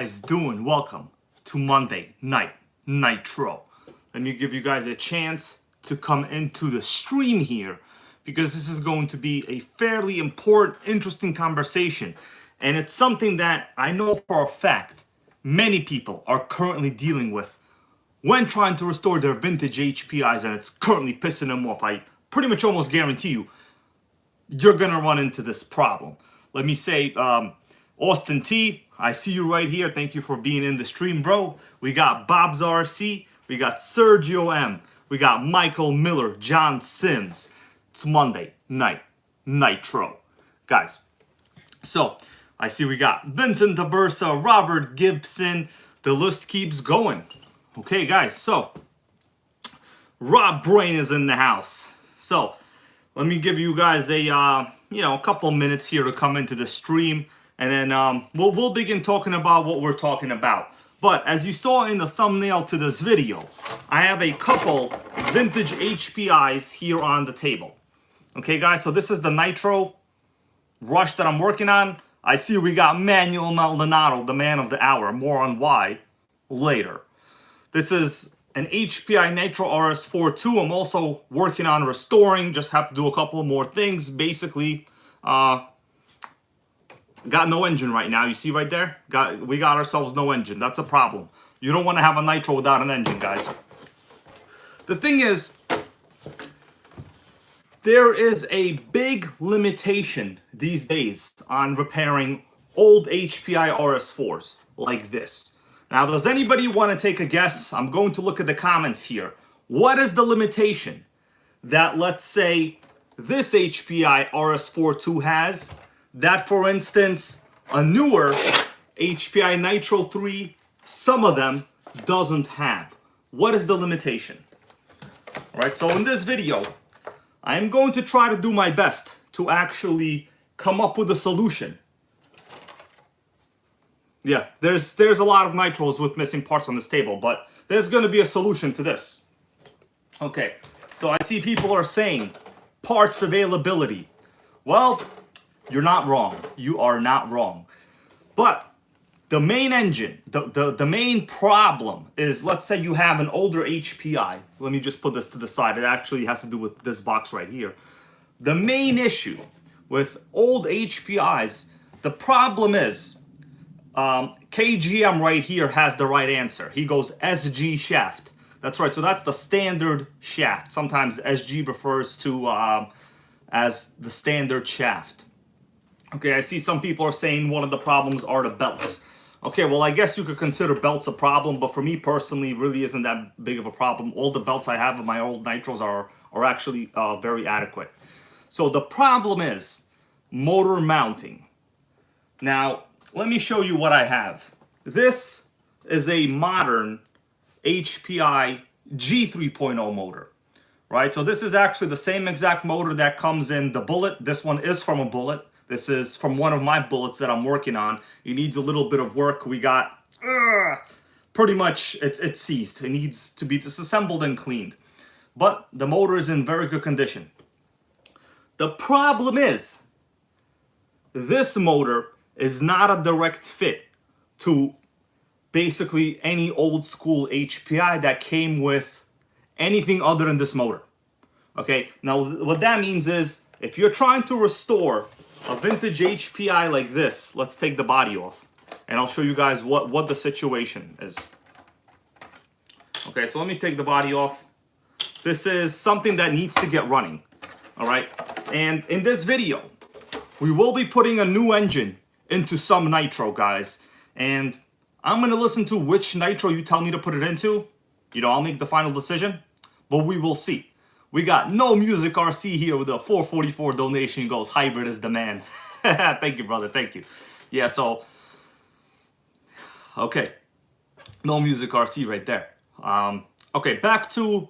Guys doing? Welcome to Monday Night Nitro. Let me give you guys a chance to come into the stream here because this is going to be a fairly important, interesting conversation, and it's something that I know for a fact many people are currently dealing with when trying to restore their vintage HPIs, and it's currently pissing them off. I pretty much almost guarantee you're gonna run into this problem. Let me say, Austin T, I see you right here. Thank you for being in the stream, bro. We got Bob's RC, we got Sergio M, we got Michael Miller, John Sims. It's Monday Night Nitro, guys. So I see we got Vincent Aversa, Robert Gibson. The list keeps going. Okay, guys. So Rob Brain is in the house. So let me give you guys a a couple minutes here to come into the stream, and then we'll begin talking about what we're talking about. But as you saw in the thumbnail to this video, I have a couple vintage HPIs here on the table. Okay, guys, so this is the Nitro Rush that I'm working on. I see we got Manuel Maldonado, the man of the hour. More on why later. This is an HPI Nitro RS42. I'm also working on restoring. Just have to do a couple more things. Basically, got no engine right now. You see right there? We got ourselves no engine. That's a problem. You don't want to have a Nitro without an engine, guys. The thing is, there is a big limitation these days on repairing old HPI RS4s like this. Now, does anybody want to take a guess? I'm going to look at the comments here. What is the limitation that, let's say, this HPI RS42 has that, for instance, a newer HPI Nitro 3, some of them, doesn't have? What is the limitation? All right, so in this video, I'm going to try to do my best to actually come up with a solution. Yeah, there's a lot of Nitros with missing parts on this table, but there's going to be a solution to this. Okay, so I see people are saying parts availability. Well, you're not wrong. You are not wrong. But the main engine, the main problem is, let's say you have an older HPI. Let me just put this to the side. It actually has to do with this box right here. The main issue with old HPIs, the problem is, KGM right here has the right answer. He goes SG shaft. That's right. So that's the standard shaft. Sometimes SG refers to as the standard shaft. Okay, I see some people are saying one of the problems are the belts. Okay, well, I guess you could consider belts a problem, but for me personally, it really isn't that big of a problem. All the belts I have in my old Nitros are actually very adequate. So the problem is motor mounting. Now, let me show you what I have. This is a modern HPI G3.0 motor, right? So this is actually the same exact motor that comes in the Bullet. This one is from a Bullet. This is from one of my Bullets that I'm working on. It needs a little bit of work. We got, pretty much, it's seized. It needs to be disassembled and cleaned. But the motor is in very good condition. The problem is, this motor is not a direct fit to basically any old school HPI that came with anything other than this motor. Okay, now what that means is, if you're trying to restore a vintage HPI like this, let's take the body off, and I'll show you guys what the situation is. Okay, so let me take the body off. This is something that needs to get running, all right? And in this video, we will be putting a new engine into some Nitro, guys, and I'm going to listen to which Nitro you tell me to put it into. You know, I'll make the final decision, but we will see. We got No Music RC here with a 444 donation. He goes, hybrid is the man. Thank you, brother. Thank you. Yeah, so, okay. No Music RC right there. Okay, back to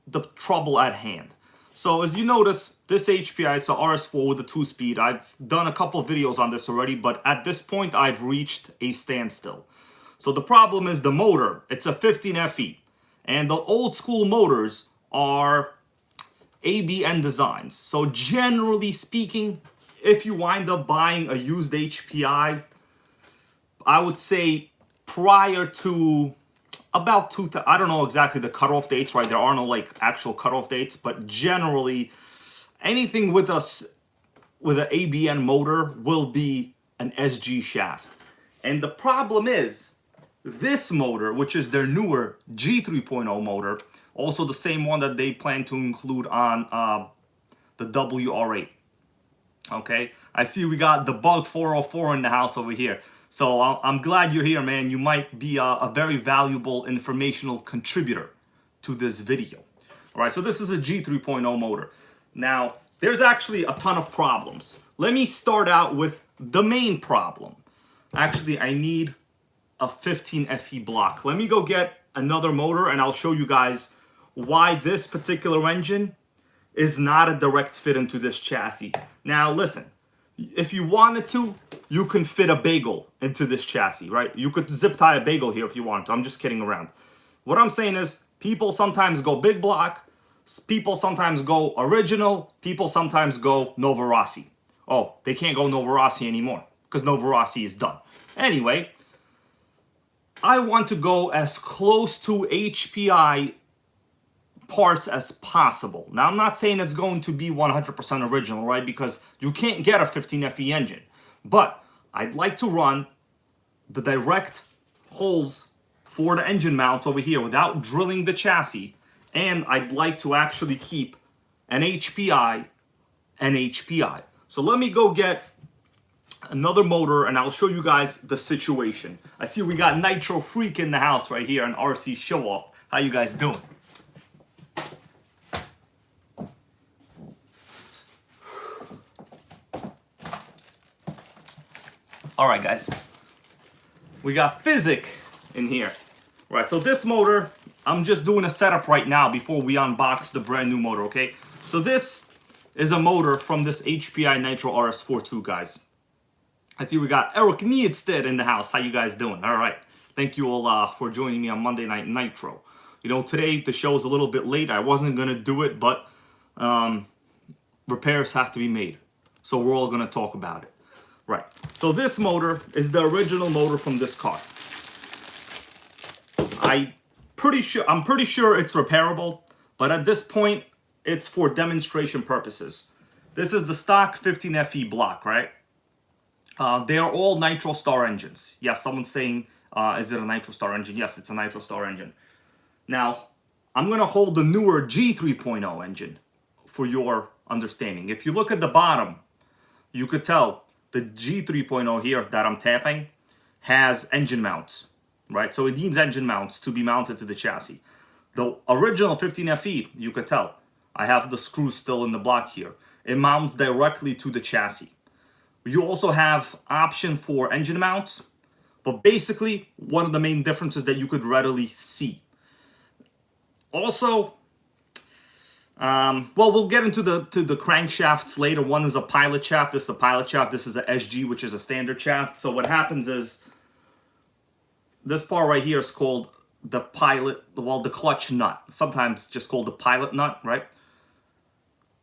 the trouble at hand. So as you notice, this HPI is a RS4 with a 2-speed. I've done a couple of videos on this already, but at this point, I've reached a standstill. So the problem is the motor. It's a 15 FE, and the old school motors are ABN designs. So generally speaking, if you wind up buying a used HPI, I would say prior to about I don't know exactly the cutoff dates, right? There are no like actual cutoff dates, but generally anything with us with an ABN motor will be an SG shaft. And the problem is this motor, which is their newer G3.0 motor, also the same one that they plan to include on the WR8. Okay, I see we got the Bug 404 in the house over here. So I'm glad you're here, man. You might be a very valuable informational contributor to this video. All right, so this is a G3.0 motor. Now, there's actually a ton of problems. Let me start out with the main problem. Actually, I need a 15 FE block. Let me go get another motor and I'll show you guys why this particular engine is not a direct fit into this chassis. Now listen, if you wanted to, you can fit a bagel into this chassis, right? You could zip tie a bagel here if you want to. I'm just kidding around. What I'm saying is people sometimes go big block, people sometimes go original, people sometimes go Novorossi. Oh, they can't go Novorossi anymore because Novorossi is done. Anyway, I want to go as close to HPI parts as possible. Now, I'm not saying it's going to be 100% original, right? Because you can't get a 15 FE engine. But I'd like to run the direct holes for the engine mounts over here without drilling the chassis. And I'd like to actually keep an HPI and HPI. So let me go get another motor and I'll show you guys the situation. I see we got Nitro Freak in the house right here on RC Show Off. How you guys doing? All right, guys, we got Physic in here. Right, so this motor, I'm just doing a setup right now before we unbox the brand new motor, okay? So this is a motor from this HPI Nitro RS42, guys. I see we got Eric Niedstedt in the house. How you guys doing? All right, thank you all for joining me on Monday Night Nitro. You know, today the show is a little bit late. I wasn't gonna do it, but repairs have to be made. So we're all gonna talk about it. Right, so this motor is the original motor from this car. I'm pretty sure it's repairable, but at this point, it's for demonstration purposes. This is the stock 15 FE block, right? They are all Nitro Star engines. Yes, someone's saying, is it a Nitro Star engine? Yes, it's a Nitro Star engine. Now, I'm gonna hold the newer G3.0 engine for your understanding. If you look at the bottom, you could tell the G3.0 here that I'm tapping has engine mounts, right? So it needs engine mounts to be mounted to the chassis. The original 15 FE, you could tell, I have the screws still in the block here. It mounts directly to the chassis. You also have option for engine mounts, but basically one of the main differences that you could readily see. Also, well, we'll get into the crankshafts later. One is a pilot shaft. This is a pilot shaft. This is a SG, which is a standard shaft. So what happens is this part right here is called the pilot, well, the clutch nut. Sometimes just called the pilot nut, right?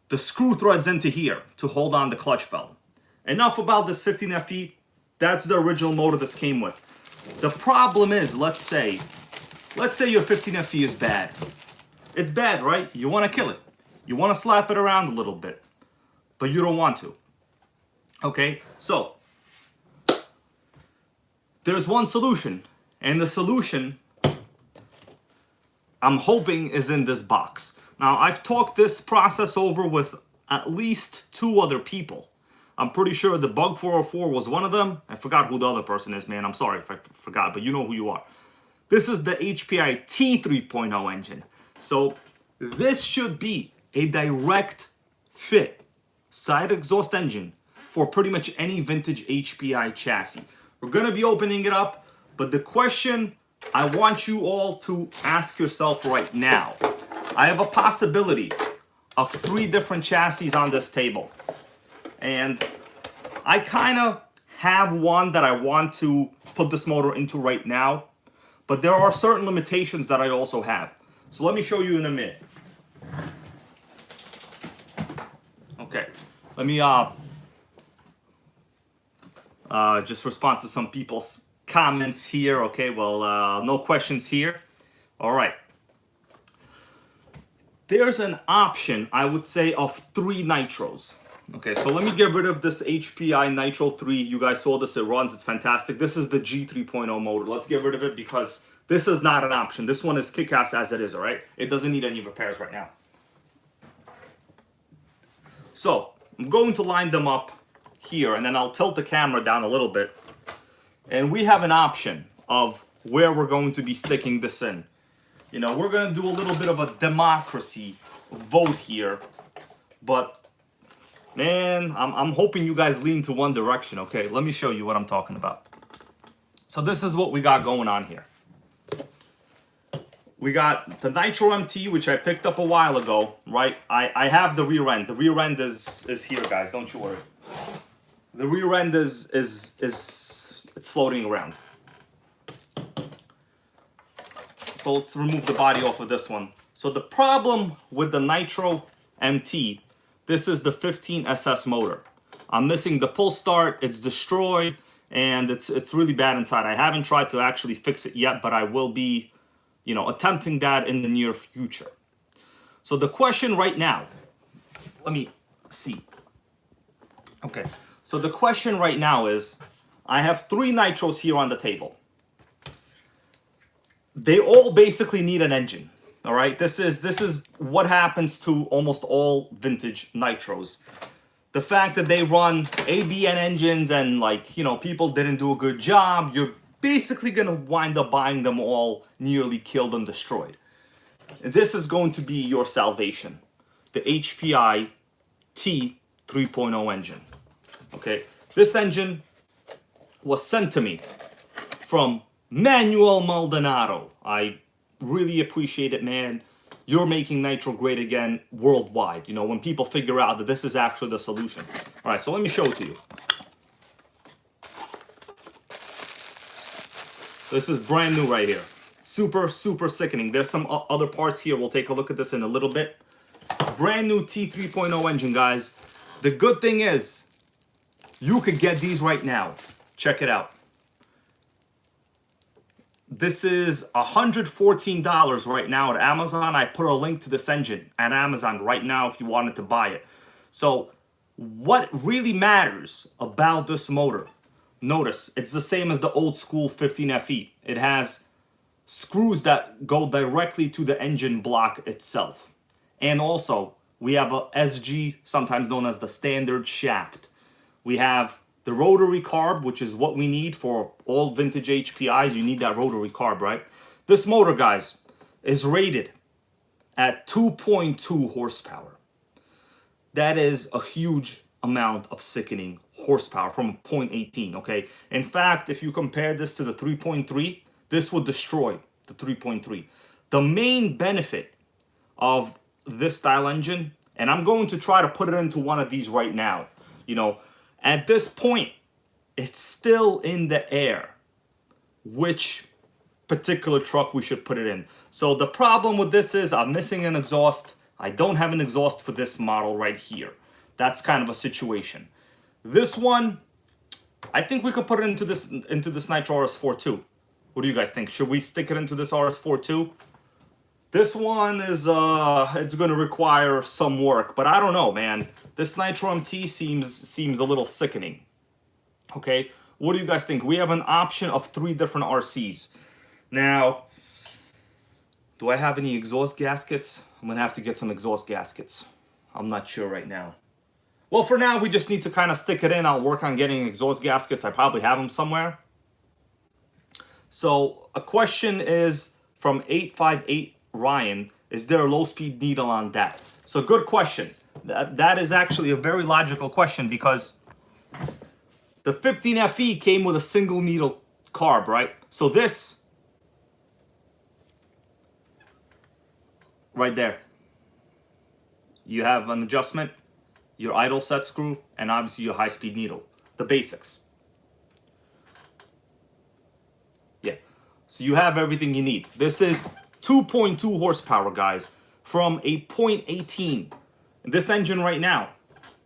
The screw threads into here to hold on the clutch belt. Enough about this 15 FE. That's the original motor this came with. The problem is, let's say your 15 FE is bad. It's bad, right? You want to kill it. You want to slap it around a little bit, but you don't want to. Okay, so there's one solution, and the solution I'm hoping is in this box. Now, I've talked this process over with at least 2 other people. I'm pretty sure the Bug 404 was one of them. I forgot who the other person is, man. I'm sorry if I forgot, but you know who you are. This is the HPI T3.0 engine. So this should be a direct fit side exhaust engine for pretty much any vintage HPI chassis. We're gonna be opening it up, but the question I want you all to ask yourself right now, I have a possibility of 3 different chassis on this table. And I kind of have one that I want to put this motor into right now, but there are certain limitations that I also have. So let me show you in a minute. Okay, let me just respond to some people's comments here. Okay, well, no questions here. All right. There's an option, I would say, of 3 nitros. Okay, so let me get rid of this HPI Nitro 3. You guys saw this, it runs, it's fantastic. This is the G3.0 motor. Let's get rid of it because this is not an option. This one is kick-ass as it is, all right? It doesn't need any repairs right now. So, I'm going to line them up here, and then I'll tilt the camera down a little bit. And we have an option of where we're going to be sticking this in. You know, we're going to do a little bit of a democracy vote here. But, man, I'm hoping you guys lean to one direction, okay? Let me show you what I'm talking about. So this is what we got going on here. We got the Nitro MT, which I picked up a while ago, right? I have the rear end. The rear end is here, guys. Don't you worry. The rear end is it's floating around. So let's remove the body off of this one. So the problem with the Nitro MT, this is the 15SS motor. I'm missing the pull start, it's destroyed, and it's really bad inside. I haven't tried to actually fix it yet, but I will be, you know, attempting that in the near future. So the question right now, let me see. Okay, so the question right now is, I have 3 nitros here on the table. They all basically need an engine. All right, this is what happens to almost all vintage nitros. The fact that they run ABN engines and, like, you know, people didn't do a good job, you're basically gonna wind up buying them all nearly killed and destroyed. This is going to be your salvation. The HPI T3.0 engine. Okay, this engine was sent to me from Manuel Maldonado. I really appreciate it, man. You're making nitro great again worldwide. You know, when people figure out that this is actually the solution. All right, so let me show it to you. This is brand new right here. Super, super sickening. There's some other parts here. We'll take a look at this in a little bit. Brand new T3.0 engine, guys. The good thing is, you could get these right now. Check it out. This is $114 right now at Amazon. I put a link to this engine at Amazon right now if you wanted to buy it. So what really matters about this motor, notice it's the same as the old school 15FE. It has screws that go directly to the engine block itself. And also we have a SG, sometimes known as the standard shaft. We have the rotary carb, which is what we need for all vintage HPIs. You need that rotary carb, right? This motor, guys, is rated at 2.2 horsepower. That is a huge amount of sickening horsepower from 0.18, okay? In fact, if you compare this to the 3.3, this would destroy the 3.3. The main benefit of this style engine, and I'm going to try to put it into one of these right now, you know, at this point, it's still in the air which particular truck we should put it in. So the problem with this is I'm missing an exhaust. I don't have an exhaust for this model right here. That's kind of a situation. This one, I think we could put it into this Nitro RS4 too. What do you guys think? Should we stick it into this RS4 too? This one is it's going to require some work, but I don't know, man. This Nitro MT seems a little sickening. Okay, what do you guys think? We have an option of 3 different RCs. Now, do I have any exhaust gaskets? I'm gonna have to get some exhaust gaskets. I'm not sure right now. Well, for now, we just need to kind of stick it in. I'll work on getting exhaust gaskets. I probably have them somewhere. So a question is from 858 Ryan, is there a low-speed needle on that? So good question. That is actually a very logical question because the 15FE came with a single needle carb, right? So this, right there, you have an adjustment, your idle set screw, and obviously your high-speed needle. The basics. Yeah, so you have everything you need. This is 2.2 horsepower, guys, from a 0.18. This engine right now,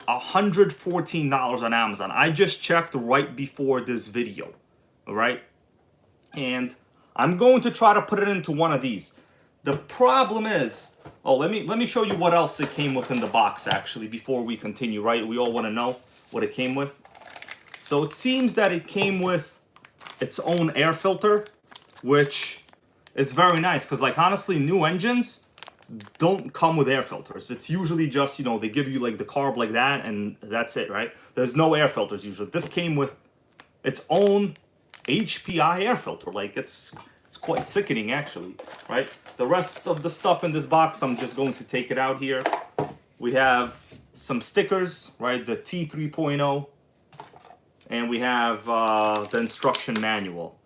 $114 on Amazon. I just checked right before this video, all right? and I'm going to try to put it into one of these. The problem is, oh, let me show you what else it came with in the box actually before we continue, right? We all want to know what it came with. So it seems that it came with its own air filter, which is very nice because, like, honestly, new engines don't come with air filters. It's usually just, you know, they give you like the carb like that and that's it, right? There's no air filters usually. This came with its own HPI air filter. Like, it's quite sickening actually, right? The rest of the stuff in this box, I'm just going to take it out here. We have some stickers, right? The T3.0, and we have the instruction manual.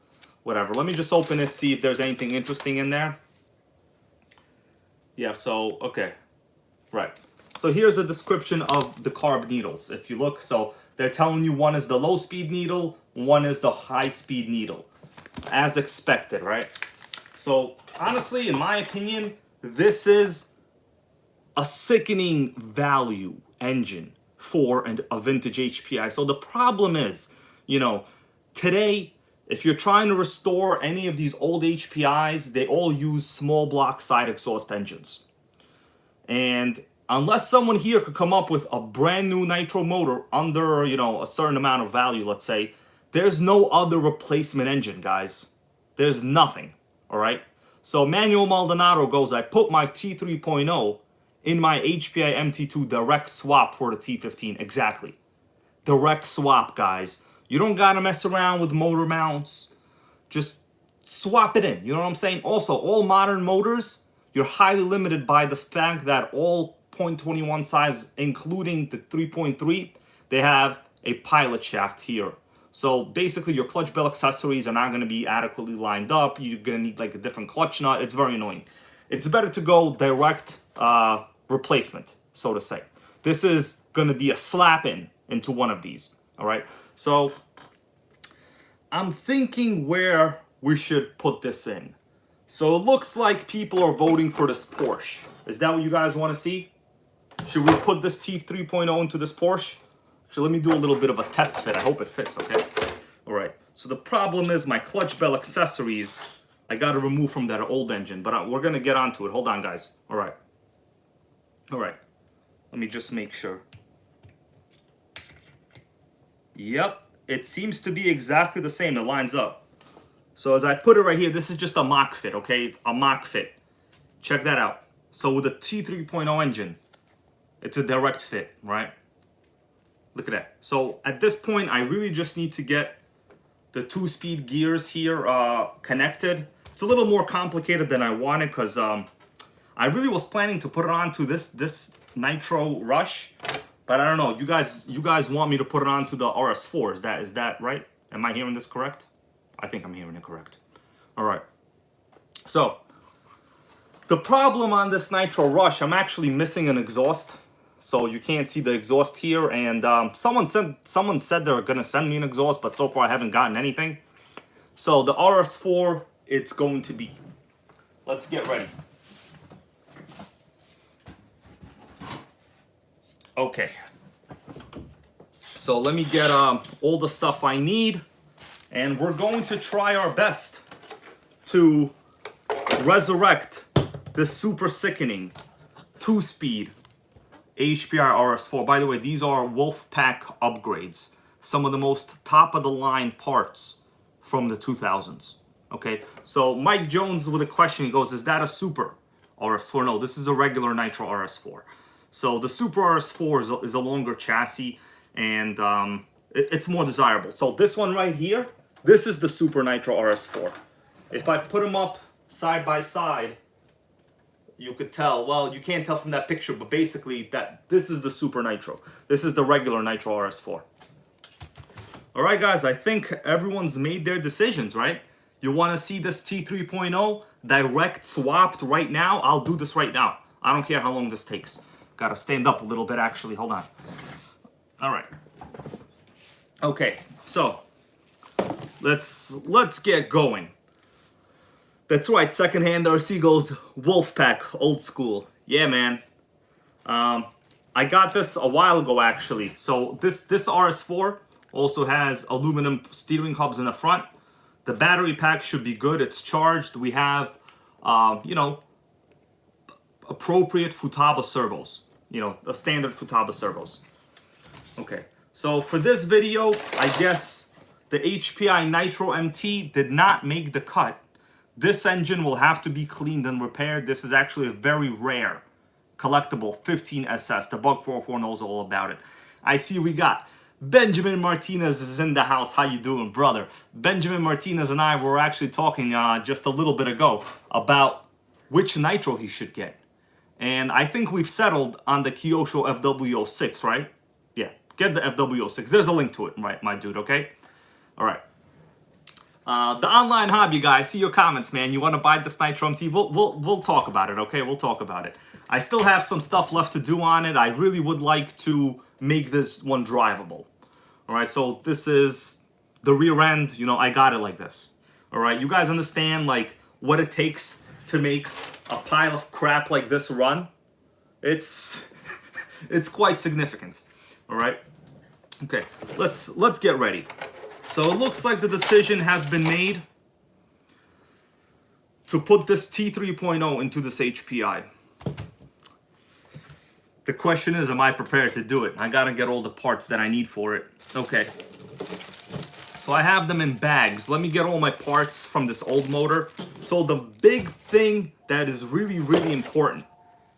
Whatever. Let me just open it, see if there's anything interesting in there. Yeah, so, okay. Right. So here's a description of the carb needles. If you look, so they're telling you one is the low speed needle, one is the high speed needle. As expected, right? So honestly, in my opinion, this is a sickening value engine for a vintage HPI. So the problem is, you know, today, if you're trying to restore any of these old HPIs, they all use small block side exhaust engines. And unless someone here could come up with a brand new nitro motor under, you know, a certain amount of value, let's say, there's no other replacement engine, guys. There's nothing, all right? So Manuel Maldonado goes, I put my T3.0 in my HPI MT2 direct swap for the T15. Exactly. Direct swap, guys. You don't gotta mess around with motor mounts. Just swap it in. You know what I'm saying? Also, all modern motors, you're highly limited by the fact that all 0.21 size, including the 3.3, they have a pilot shaft here. So basically, your clutch bell accessories are not going to be adequately lined up. You're going to need like a different clutch nut. It's very annoying. It's better to go direct replacement, so to say. This is going to be a slap in into one of these. All right. So I'm thinking where we should put this in. So it looks like people are voting for this Porsche. Is that what you guys want to see? Should we put this T3.0 into this Porsche? So let me do a little bit of a test fit. I hope it fits, okay? All right. So the problem is my clutch bell accessories, I got to remove from that old engine, but we're going to get onto it. Hold on, guys. All right. All right. Let me just make sure. Yep. It seems to be exactly the same. It lines up. So as I put it right here, this is just a mock fit, okay? A mock fit. Check that out. So with the T3.0 engine, it's a direct fit, right? Look at that. So at this point, I really just need to get the 2-speed gears here connected. It's a little more complicated than I wanted because I really was planning to put it onto this Nitro Rush, but I don't know. You guys want me to put it onto the RS4? Is that right? Am I hearing this correct? I think I'm hearing it correct. All right. So the problem on this Nitro Rush, I'm actually missing an exhaust. So you can't see the exhaust here, and someone said they're gonna send me an exhaust, but so far I haven't gotten anything. So the RS4, it's going to be. Let's get ready. Okay. So let me get all the stuff I need, and we're going to try our best to resurrect this super sickening 2-speed HPI RS4. By the way, these are Wolfpack upgrades. Some of the most top-of-the-line parts from the 2000s. Okay, so Mike Jones with a question, he goes, is that a Super RS4? No, this is a regular Nitro RS4. So the Super RS4 is a longer chassis, and it's more desirable. So this one right here, this is the Super Nitro RS4. If I put them up side by side, you could tell, well, you can't tell from that picture, but basically this is the Super Nitro. This is the regular Nitro RS4. All right, guys, I think everyone's made their decisions, right? You want to see this T3.0 direct swapped right now? I'll do this right now. I don't care how long this takes. Got to stand up a little bit, actually. Hold on. All right. Okay, so let's get going. That's right, secondhand RC goes Wolfpack, old school. Yeah, man. I got this a while ago, actually. So this RS4 also has aluminum steering hubs in the front. The battery pack should be good. It's charged. We have, you know, appropriate Futaba servos. You know, the standard Futaba servos. Okay, so for this video, I guess the HPI Nitro MT did not make the cut. This engine will have to be cleaned and repaired. This is actually a very rare collectible 15SS. The Bug 404 knows all about it. I see we got Benjamin Martinez is in the house. How you doing, brother? Benjamin Martinez and I were actually talking just a little bit ago about which Nitro he should get. And I think we've settled on the Kyosho FW06, right? Yeah, get the FW06. There's a link to it, right, my dude, okay? All right. The online hobby guy, I see your comments, man. You want to buy this Nitro MT? We'll talk about it, okay? We'll talk about it. I still have some stuff left to do on it. I really would like to make this one drivable. All right, so this is the rear end. You know, I got it like this. All right, you guys understand like what it takes to make a pile of crap like this run? It's quite significant. All right. Okay, let's get ready. So it looks like the decision has been made to put this T3.0 into this HPI. The question is, am I prepared to do it? I gotta get all the parts that I need for it. Okay. So I have them in bags. Let me get all my parts from this old motor. So the big thing that is really, really important,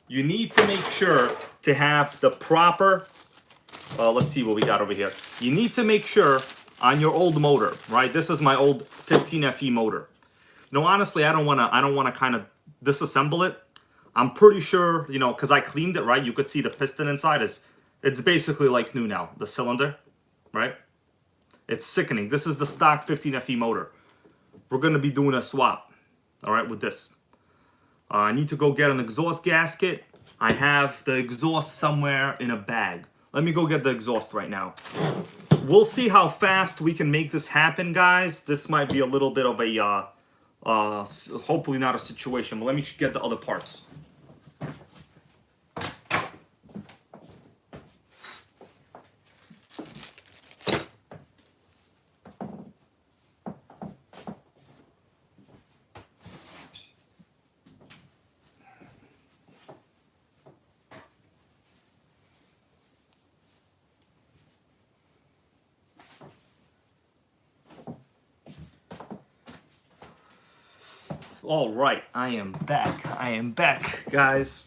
you need to make sure to have the proper, let's see what we got over here. You need to make sure on your old motor, right? This is my old 15FE motor. You know, honestly, I don't wanna kind of disassemble it. I'm pretty sure, you know, because I cleaned it, right? You could see the piston inside it's basically like new now, the cylinder, right? It's sickening. This is the stock 15FE motor. We're gonna be doing a swap, all right, with this. I need to go get an exhaust gasket. I have the exhaust somewhere in a bag. Let me go get the exhaust right now. We'll see how fast we can make this happen, guys. This might be a little bit of a, hopefully not a situation, but let me get the other parts. All right, I am back, guys.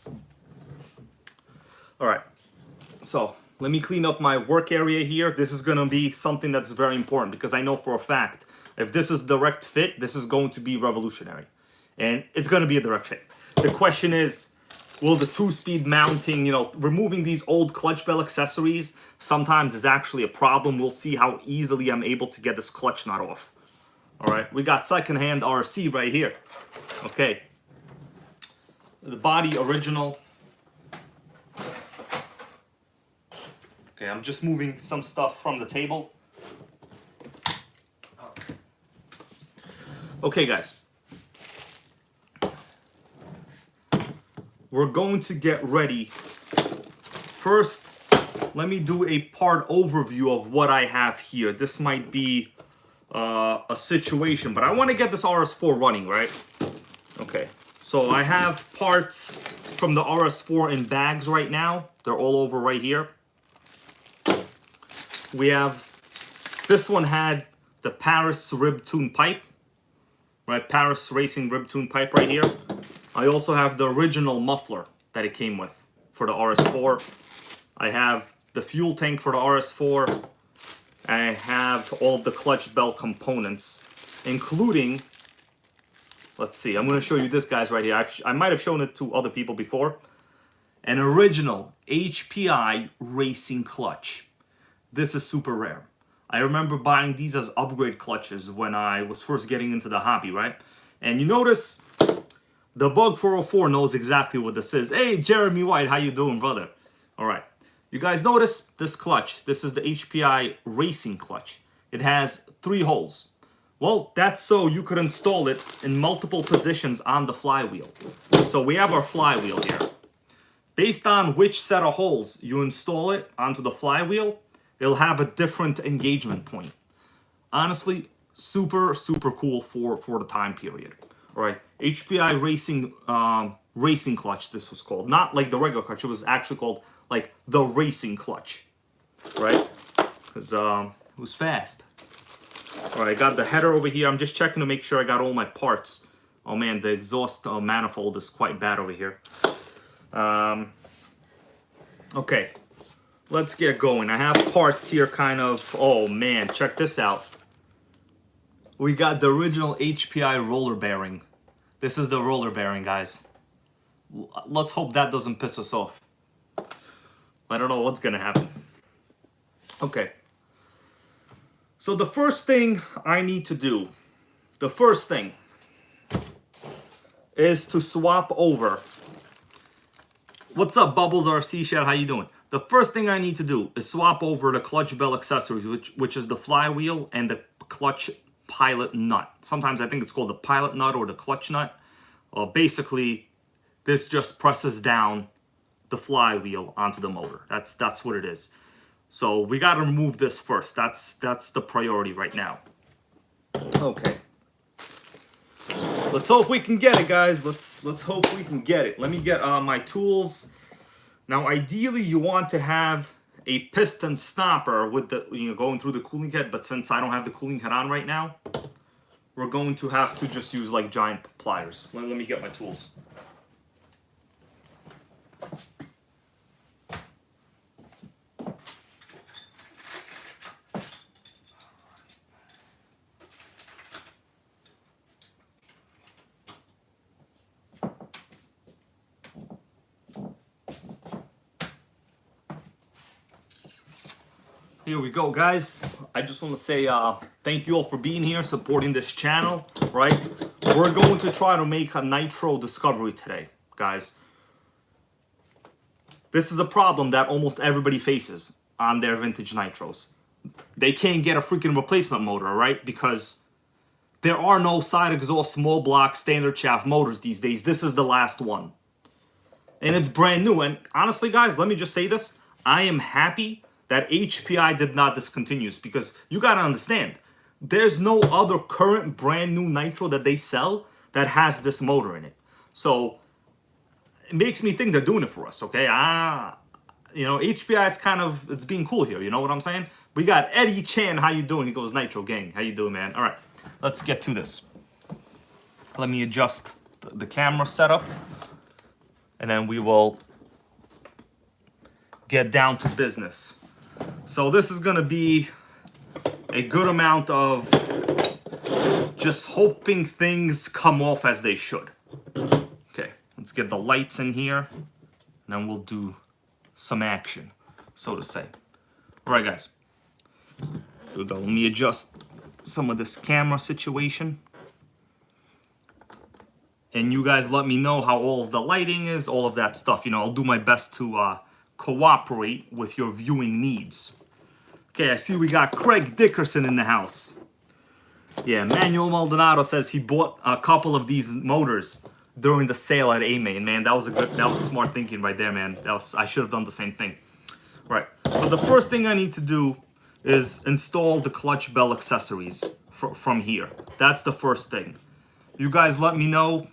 All right, so let me clean up my work area here. This is gonna be something that's very important because I know for a fact, if this is direct fit, this is going to be revolutionary. And it's gonna be a direct fit. The question is, will the two-speed mounting, you know, removing these old clutch bell accessories sometimes is actually a problem. We'll see how easily I'm able to get this clutch nut off. All right, we got secondhand RFC right here. Okay, the body original. Okay, I'm just moving some stuff from the table. Okay, guys. We're going to get ready. First, let me do a part overview of what I have here. This might be a situation, but I want to get this RS4 running, right? Okay, so I have parts from the RS4 in bags right now. They're all over right here. We have, this one had the Paris rib tune pipe, right? Paris Racing rib tune pipe right here. I also have the original muffler that it came with for the RS4. I have the fuel tank for the RS4. I have all the clutch bell components, including, let's see, I'm going to show you this, guys, right here. I might have shown it to other people before. An original HPI Racing Clutch. This is super rare. I remember buying these as upgrade clutches when I was first getting into the hobby, right? And you notice the Bug 404 knows exactly what this is. Hey, Jeremy White, how you doing, brother? All right. You guys notice this clutch. This is the HPI Racing Clutch. It has 3 holes. Well, that's so you could install it in multiple positions on the flywheel. So we have our flywheel here. Based on which set of holes you install it onto the flywheel, it'll have a different engagement point. Honestly, super cool for the time period. All right, HPI Racing Clutch. This was called, not like the regular clutch. It was actually called like the Racing Clutch, right? Because it was fast. All right, I got the header over here. I'm just checking to make sure I got all my parts. Oh man, the exhaust manifold is quite bad over here. Okay, let's get going. I have parts here kind of, oh man, check this out. We got the original HPI roller bearing. This is the roller bearing, guys. Let's hope that doesn't piss us off. I don't know what's gonna happen. Okay. So the first thing I need to do, the first thing is to swap over. What's up, Bubbles RC Shed? How you doing? The first thing I need to do is swap over the clutch bell accessory, which is the flywheel and the clutch pilot nut. Sometimes I think it's called the pilot nut or the clutch nut. Basically, this just presses down the flywheel onto the motor. That's what it is. So we got to remove this first. That's the priority right now. Okay. Let's hope we can get it, guys. Let's hope we can get it. Let me get my tools. Now, ideally, you want to have a piston stopper with the going through the cooling head. But since I don't have the cooling head on right now, we're going to have to just use like giant pliers. Let me get my tools. Here we go, guys. I just want to say thank you all for being here, supporting this channel, right? We're going to try to make a nitro discovery today, guys. This is a problem that almost everybody faces on their vintage nitros. They can't get a freaking replacement motor, right? Because there are no side exhaust, small block, standard shaft motors these days. This is the last one. And it's brand new. And honestly, guys, let me just say this. I am happy that HPI did not discontinue, because you gotta understand, there's no other current brand new nitro that they sell that has this motor in it. So it makes me think they're doing it for us, okay? HPI is kind of, it's being cool here, you know what I'm saying? We got Eddie Chan, how you doing? He goes, NitroGang, how you doing, man? All right, let's get to this. Let me adjust the camera setup, and then we will get down to business. So this is gonna be a good amount of just hoping things come off as they should. Okay, let's get the lights in here, and then we'll do some action, so to say. All right, guys. Here we go. Let me adjust some of this camera situation. And you guys let me know how all of the lighting is, all of that stuff. I'll do my best to cooperate with your viewing needs. Okay, I see we got Craig Dickerson in the house. Yeah, Manuel Maldonado says he bought a couple of these motors during the sale at A-Main. Man, that was smart thinking right there, man. I should have done the same thing. All right, so the first thing I need to do is install the clutch bell accessories from here. That's the first thing. You guys let me know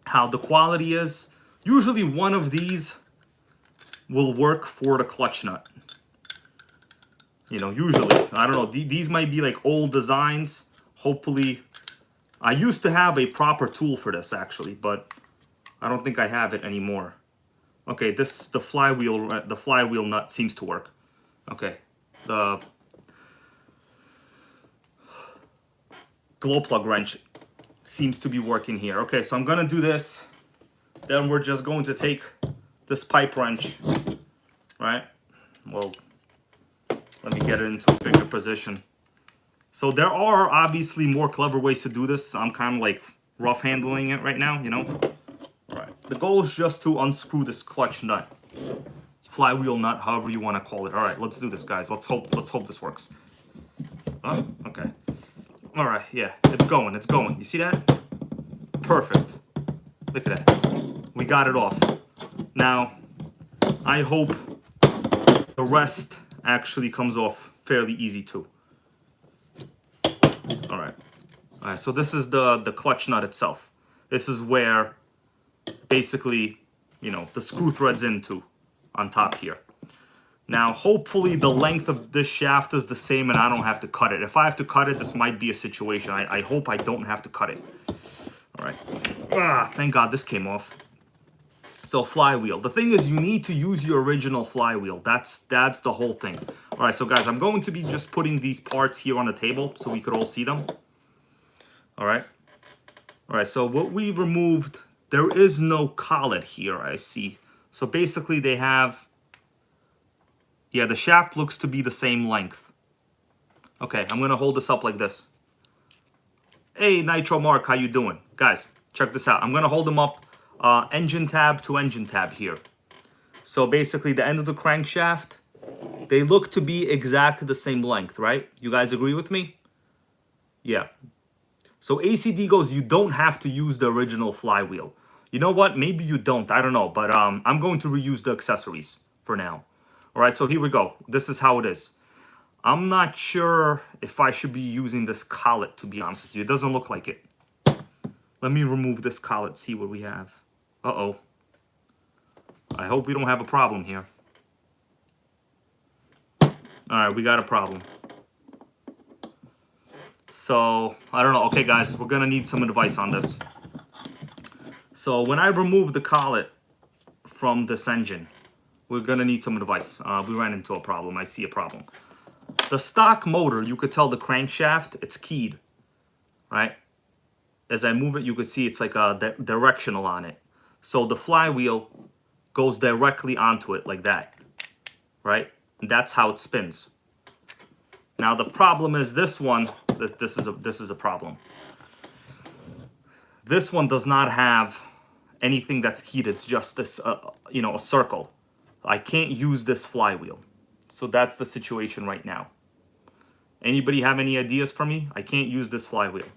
how the quality is. Usually one of these will work for the clutch nut. Usually, I don't know, these might be like old designs. Hopefully, I used to have a proper tool for this actually, but I don't think I have it anymore. Okay, the flywheel nut seems to work. Okay, the glow plug wrench seems to be working here. Okay, so I'm gonna do this. Then we're just going to take this pipe wrench, right? Well, let me get it into a bigger position. So there are obviously more clever ways to do this. I'm kind of like rough handling it right now, All right, the goal is just to unscrew this clutch nut, flywheel nut, however you want to call it. All right, let's do this, guys. Let's hope this works. Oh, okay. All right, yeah, it's going. You see that? Perfect. Look at that. We got it off. Now, I hope the rest actually comes off fairly easy too. All right. All right, so this is the clutch nut itself. This is where basically, you know, the screw threads into on top here. Now, hopefully the length of this shaft is the same and I don't have to cut it. If I have to cut it, this might be a situation. I hope I don't have to cut it. All right. Thank God this came off. So flywheel. The thing is, you need to use your original flywheel. That's the whole thing. All right, so guys, I'm going to be just putting these parts here on the table so we could all see them. All right. All right, so what we removed, there is no collet here, I see. So basically they have, yeah, the shaft looks to be the same length. Okay, I'm gonna hold this up like this. Hey, Nitro Mark, how you doing? Guys, check this out. I'm gonna hold them up engine tab to engine tab here. So basically the end of the crankshaft, they look to be exactly the same length, right? You guys agree with me? Yeah. So ACD goes, you don't have to use the original flywheel. You know what? Maybe you don't. I don't know. But I'm going to reuse the accessories for now. All right, so here we go. This is how it is. I'm not sure if I should be using this collet, to be honest with you. It doesn't look like it. Let me remove this collet, see what we have. Uh-oh. I hope we don't have a problem here. All right, we got a problem. So, I don't know. Okay, guys, we're going to need some advice on this. So, when I remove the collet from this engine, we're going to need some advice. We ran into a problem. I see a problem. The stock motor, you could tell the crankshaft, it's keyed, right? As I move it, you could see it's like a directional on it. So, the flywheel goes directly onto it like that, right? And that's how it spins. Now, the problem is this one. This is a problem. This one does not have anything that's keyed. It's just this, you know, a circle. I can't use this flywheel. So that's the situation right now. Anybody have any ideas for me? I can't use this flywheel.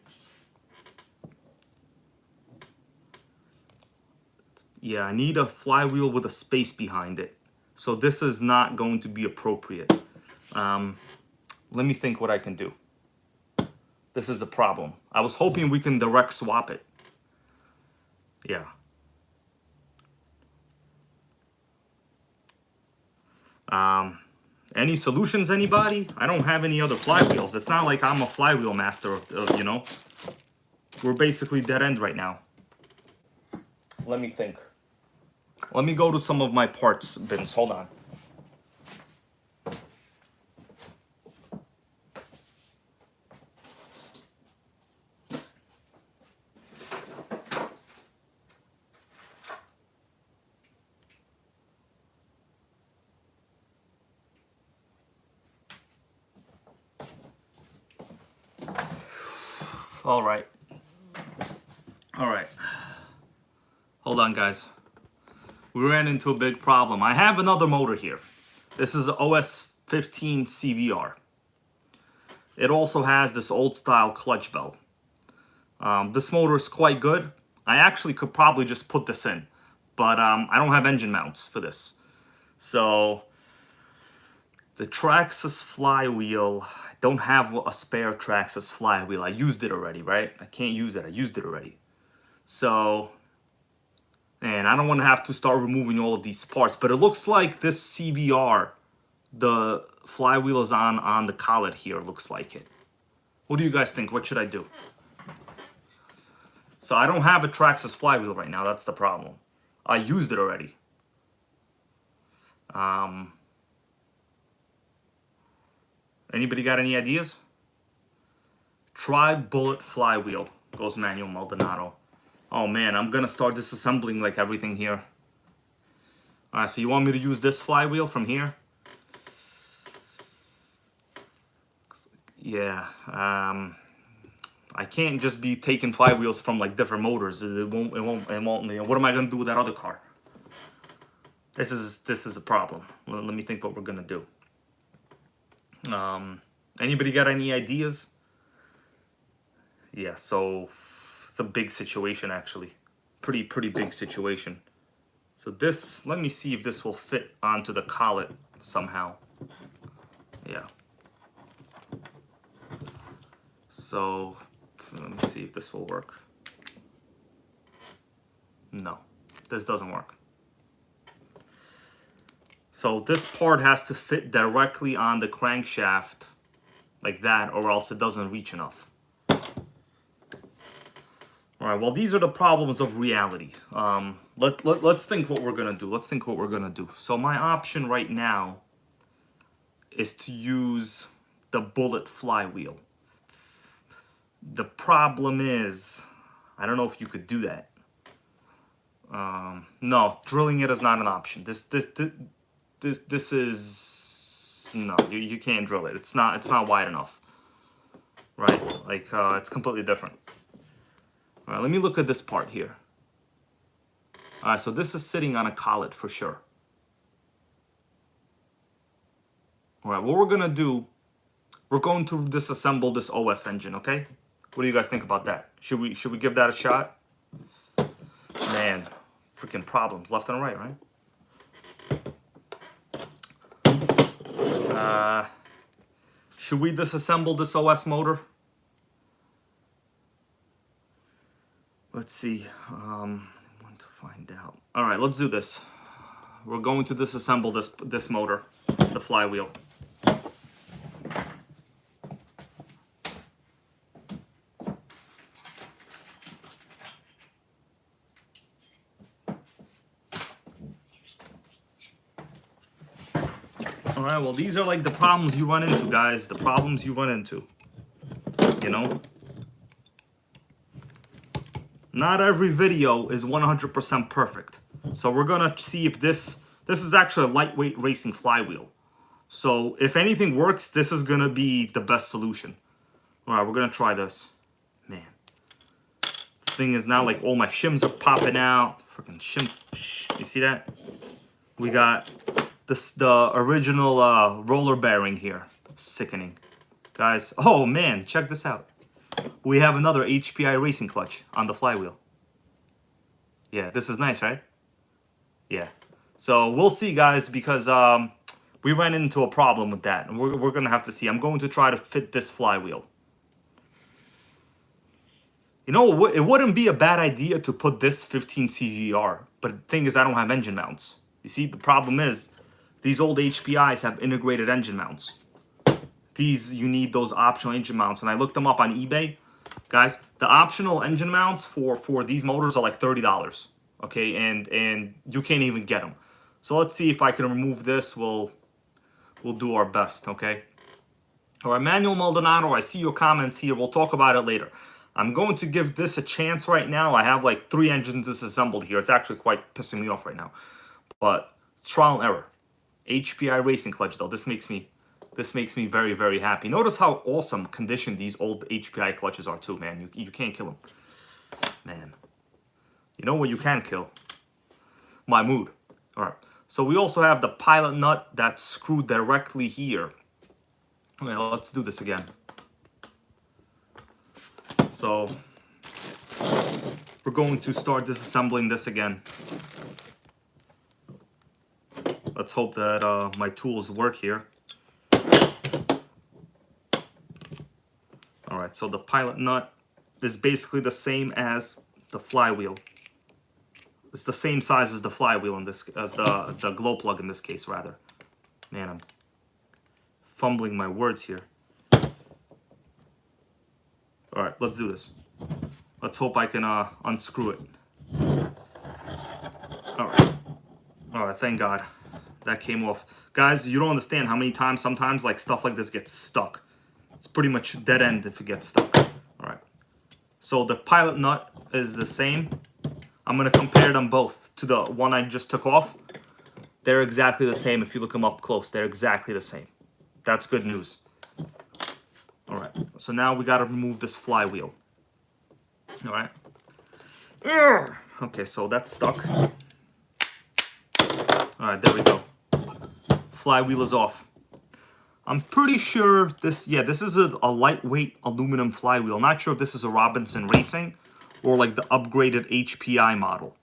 Yeah, I need a flywheel with a space behind it. So this is not going to be appropriate. Let me think what I can do. This is a problem. I was hoping we can direct swap it. Yeah. Any solutions, anybody? I don't have any other flywheels. It's not like I'm a flywheel master, you know. We're basically dead end right now. Let me think. Let me go to some of my parts bins. Hold on. All right. All right. Hold on, guys. We ran into a big problem. I have another motor here. This is an OS15 CVR. It also has this old style clutch bell. This motor is quite good. I actually could probably just put this in, but I don't have engine mounts for this. So the Traxxas flywheel, I don't have a spare Traxxas flywheel. I used it already, right? I can't use it. I used it already. So, and I don't want to have to start removing all of these parts, but it looks like this CVR, the flywheel is on the collet here, looks like it. What do you guys think? What should I do? So I don't have a Traxxas flywheel right now. That's the problem. I used it already. Anybody got any ideas? Try bullet flywheel, goes Manuel Maldonado. Oh man, I'm gonna start disassembling like everything here. All right, so you want me to use this flywheel from here? Yeah, I can't just be taking flywheels from like different motors. It won't. You know, what am I gonna do with that other car? This is a problem. Let me think what we're gonna do. Anybody got any ideas? Yeah, so it's a big situation actually. Pretty big situation. So this, let me see if this will fit onto the collet somehow. Yeah. So Let me see if this will work. No, this doesn't work. So this part has to fit directly on the crankshaft like that, or else it doesn't reach enough. All right, well, these are the problems of reality. Let's think what we're gonna do. Let's think what we're gonna do. So my option right now is to use the bullet flywheel. The problem is, I don't know if you could do that. No, drilling it is not an option. This is no, you can't drill it. It's not wide enough, right? Like it's completely different. All right, let me look at this part here. All right, so this is sitting on a collet for sure. All right, what we're gonna do, we're going to disassemble this OS engine, okay? What do you guys think about that? Should we give that a shot? Man, freaking problems left and right, right? Should we disassemble this OS motor? Let's see. I want to find out. All right, let's do this. We're going to disassemble this motor, the flywheel. All right, well, these are like the problems you run into, guys. The problems you run into, you know? Not every video is 100% perfect. So we're gonna see if this is actually a lightweight racing flywheel. So if anything works, this is gonna be the best solution. All right, we're gonna try this. Man, the thing is now like all my shims are popping out. Freaking shim, you see that? We got the original roller bearing here. Sickening. Guys, oh man, check this out. We have another HPI Racing Clutch on the flywheel. Yeah, this is nice, right? Yeah. So we'll see, guys, because we ran into a problem with that. And we're going to have to see. I'm going to try to fit this flywheel. You know, it wouldn't be a bad idea to put this 15 CVR. But the thing is, I don't have engine mounts. You see, the problem is, these old HPIs have integrated engine mounts. These, you need those optional engine mounts. And I looked them up on eBay. Guys, the optional engine mounts for these motors are like $30. Okay, and you can't even get them. So let's see if I can remove this. We'll do our best, okay? All right, Manuel Maldonado, I see your comments here. We'll talk about it later. I'm going to give this a chance right now. I have like 3 engines disassembled here. It's actually quite pissing me off right now. But trial and error. HPI Racing Clutch, though. This makes me very, very happy. Notice how awesome condition these old HPI clutches are too, man. You can't kill them. Man. You know what you can kill? My mood. All right. So we also have the pilot nut that's screwed directly here. Okay, let's do this again. So we're going to start disassembling this again. Let's hope that my tools work here. All right, so the pilot nut is basically the same as the flywheel. It's the same size as the flywheel in this, as the glow plug in this case, rather. Man, I'm fumbling my words here. All right, let's do this. Let's hope I can unscrew it. All right, thank God that came off. Guys, you don't understand how many times sometimes like stuff like this gets stuck. It's pretty much dead end if it gets stuck. All right. So the pilot nut is the same. I'm going to compare them both to the one I just took off. They're exactly the same. If you look them up close, they're exactly the same. That's good news. All right. So now we got to remove this flywheel. All right. Okay, so that's stuck. All right, there we go. Flywheel is off. I'm pretty sure this is a lightweight aluminum flywheel. Not sure if this is a Robinson Racing or like the upgraded HPI model.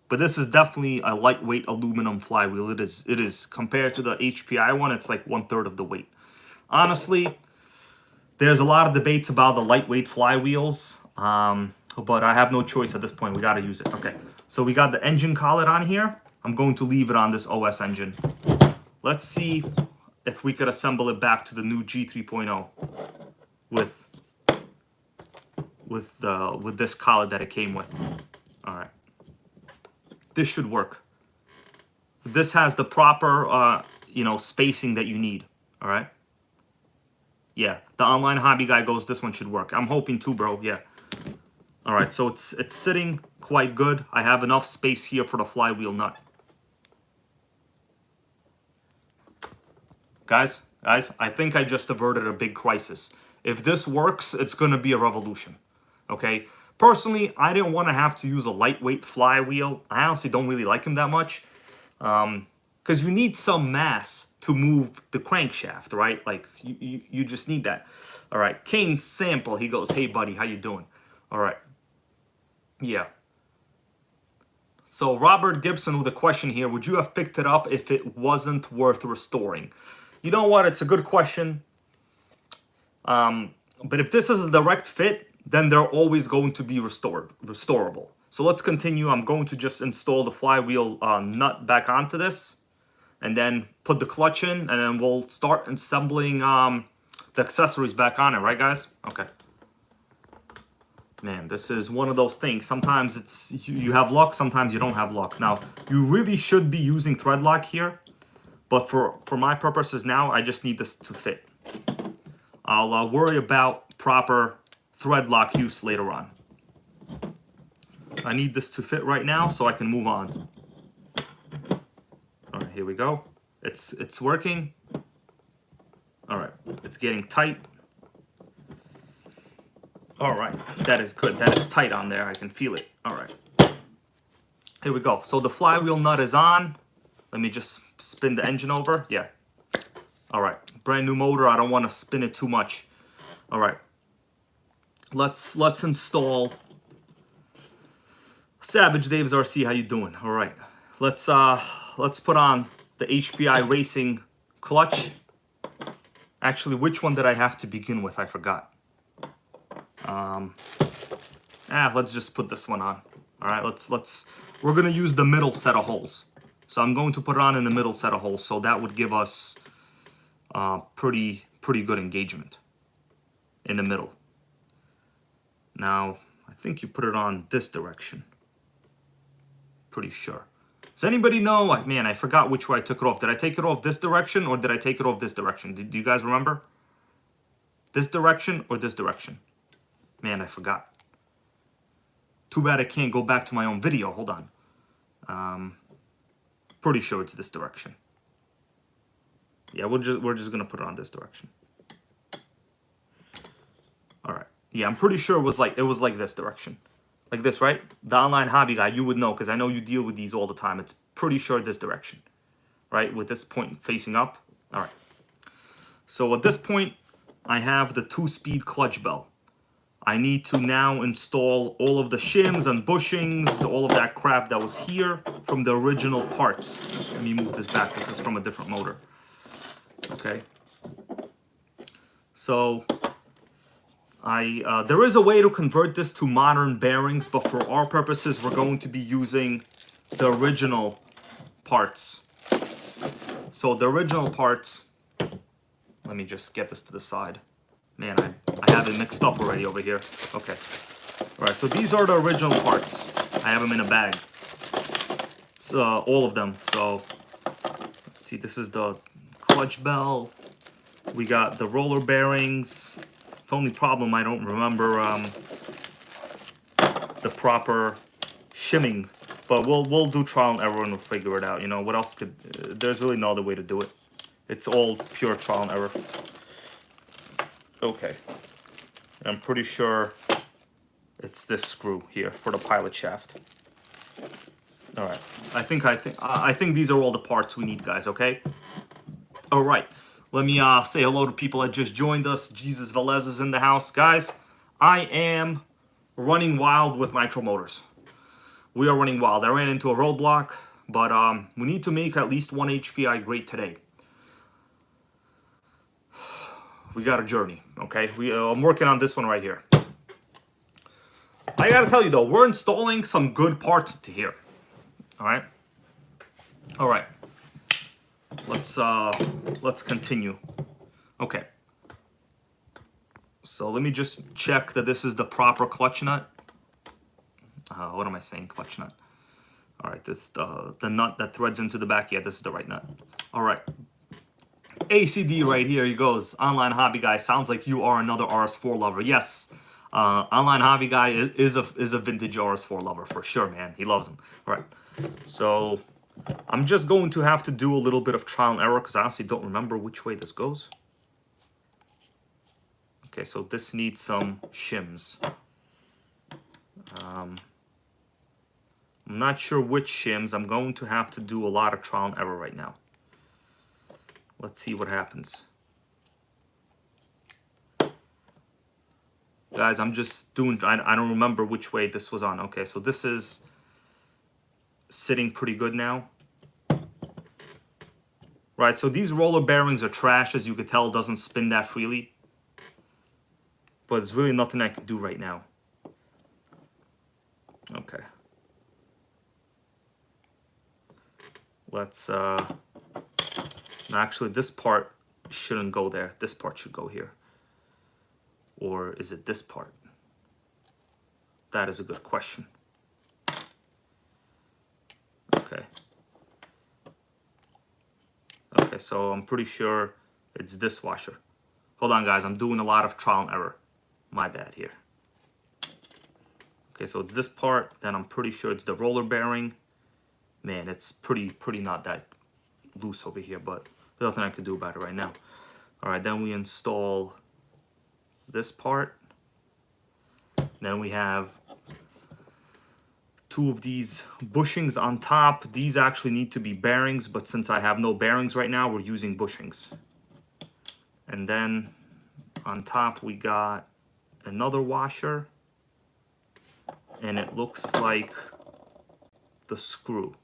But this is definitely a lightweight aluminum flywheel. It is compared to the HPI one, it's like 1/3 of the weight. Honestly, There's a lot of debates about the lightweight flywheels, but I have no choice at this point. We got to use it. Okay, so we got the engine collet on here. I'm going to leave it on this OS engine. Let's see if we could assemble it back to the new G3.0 with this collet that it came with. All right, this should work. This has the proper spacing that you need. All right. Yeah, the online hobby guy goes, this one should work. I'm hoping too, bro. Yeah. All right, so it's sitting quite good. I have enough space here for the flywheel nut. Guys, I think I just averted a big crisis. If this works, it's going to be a revolution. Okay? Personally, I didn't want to have to use a lightweight flywheel. I honestly don't really like him that much. Because you need some mass to move the crankshaft, right? Like, you just need that. All right, Kane Sample, he goes, hey, buddy, how you doing? All right. Yeah. So Robert Gibson with a question here. Would you have picked it up if it wasn't worth restoring? You know what? It's a good question. But if this is a direct fit, then they're always going to be restorable. So let's continue. I'm going to just install the flywheel nut back onto this, and then put the clutch in, and then we'll start assembling the accessories back on it, right, guys? Okay. Man, this is one of those things. Sometimes it's you have luck, sometimes you don't have luck. Now, you really should be using thread lock here, but for my purposes now, I just need this to fit. I'll worry about proper thread lock use later on. I need this to fit right now so I can move on. All right, here we go. It's working. All right, it's getting tight. All right, that is good. That is tight on there. I can feel it. All right. Here we go. So the flywheel nut is on. Let me just spin the engine over. Yeah. All right. Brand new motor. I don't want to spin it too much. All right. Let's install Savage Dave's RC. How you doing? All right. Let's put on the HPI Racing Clutch. Actually, which one did I have to begin with? I forgot. Let's just put this one on. All right, we're gonna use the middle set of holes. So I'm going to put it on in the middle set of holes. So that would give us pretty good engagement in the middle. Now, I think you put it on this direction. Pretty sure. Does anybody know? Like, man, I forgot which way I took it off. Did I take it off this direction or did I take it off this direction? Do you guys remember? This direction or this direction? Man, I forgot. Too bad I can't go back to my own video. Hold on. Pretty sure it's this direction. Yeah, we're just gonna put it on this direction. All right. Yeah, I'm pretty sure it was like this direction, like this, right? The online hobby guy, you would know because I know you deal with these all the time. It's pretty sure this direction, right? With this point facing up. All right. So at this point, I have the 2-speed clutch bell. I need to now install all of the shims and bushings, all of that crap that was here from the original parts. Let me move this back. This is from a different motor. Okay. So there is a way to convert this to modern bearings, but for our purposes, we're going to be using the original parts. So the original parts, let me just get this to the side. Man, I have it mixed up already over here. Okay. All right, so these are the original parts. I have them in a bag. So all of them. So let's see, this is the clutch bell. We got the roller bearings. The only problem, I don't remember the proper shimming, but we'll do trial and error and we'll figure it out. You know, what else could, there's really no other way to do it. It's all pure trial and error. Okay, I'm pretty sure it's this screw here for the pilot shaft. All right, I think these are all the parts we need, guys. Okay. All right, let me say hello to people that just joined us. Jesus Velez is in the house, guys. I am running wild with Nitro Motors. We are running wild. I ran into a roadblock, but we need to make at least one HPI great today. We got a journey, okay? I'm working on this one right here. I gotta tell you though, we're installing some good parts into here. All right. All right. Let's continue. Okay. So let me just check that this is the proper clutch nut. What am I saying? Clutch nut. All right. This the nut that threads into the back. Yeah, this is the right nut. All right. ACD right here. He goes. Online hobby guy. Sounds like you are another RS4 lover. Yes. Online hobby guy is a vintage RS4 lover for sure, man. He loves them. All right. So I'm just going to have to do a little bit of trial and error because I honestly don't remember which way this goes. Okay, so this needs some shims. I'm not sure which shims. I'm going to have to do a lot of trial and error right now. Let's see what happens. Guys, I'm just doing, I don't remember which way this was on. Okay, so this is sitting pretty good now. Right, so these roller bearings are trash, as you could tell. It doesn't spin that freely. But there's really nothing I can do right now. Okay. Let's, actually this part shouldn't go there. This part should go here. Or is it this part? That is a good question. Okay. Okay, so I'm pretty sure it's this washer. Hold on, guys. I'm doing a lot of trial and error. My bad here. Okay, so it's this part. Then I'm pretty sure it's the roller bearing. Man, it's pretty not that loose over here, but there's nothing I can do about it right now. All right, then we install this part. Then we have two of these bushings on top. These actually need to be bearings, but since I have no bearings right now, we're using bushings. And then on top we got another washer, and it looks like the screw.